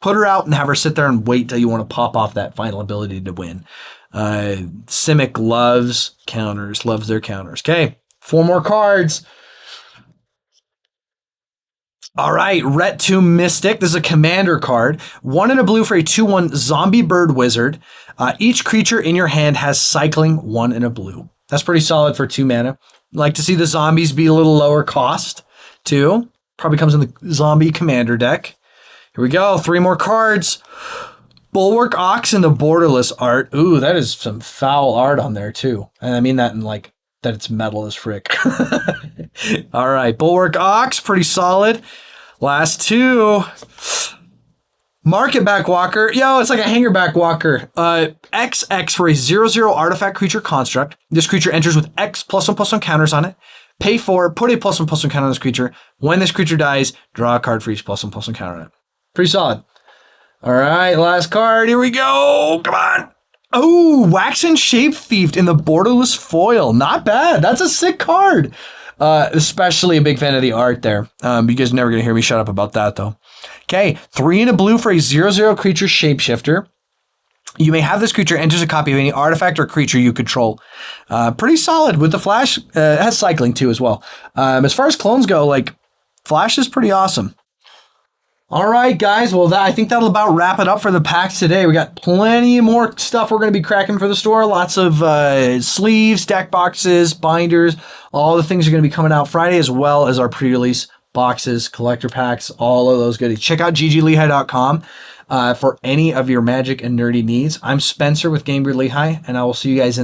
put her out and have her sit there and wait till you want to pop off that final ability to win. Simic loves counters, loves their counters. Okay, 4 more cards. All right, Ret2 Mystic. This is a commander card. 1 and a blue for a 2/1 zombie bird wizard. Each creature in your hand has cycling 1 and a blue. That's pretty solid for 2 mana. Like to see the zombies be a little lower cost too. Probably comes in the zombie commander deck. Here we go. 3 more cards. Bulwark Ox in the borderless art. Ooh, that is some foul art on there too. And I mean that in like that it's metal as frick. All right, Bulwark Ox, pretty solid. Last 2. Market Back Walker. Yo, it's like a hanger back walker. XX for a 0/0 artifact creature construct. This creature enters with X +1/+1 counters on it. Pay 4, put a +1/+1 counter on this creature. When this creature dies, draw a card for each +1/+1 counter on it. Pretty solid. All right, last card. Here we go. Come on. Oh, Waxen Shape Thief in the borderless foil. Not bad. That's a sick card. Especially a big fan of the art there. You guys are never going to hear me shut up about that, though. Okay, 3 and a blue for a 0/0 creature shapeshifter. You may have this creature enters a copy of any artifact or creature you control. Pretty solid with the flash. It has cycling too as well. As far as clones go, like, flash is pretty awesome. All right, guys. Well, I think that'll about wrap it up for the packs today. We got plenty more stuff we're going to be cracking for the store. Lots of sleeves, deck boxes, binders. All the things are going to be coming out Friday, as well as our pre-release boxes, collector packs, all of those goodies. Check out gglehi.com for any of your magic and nerdy needs. I'm Spencer with Game Beard Lehi, and I will see you guys in the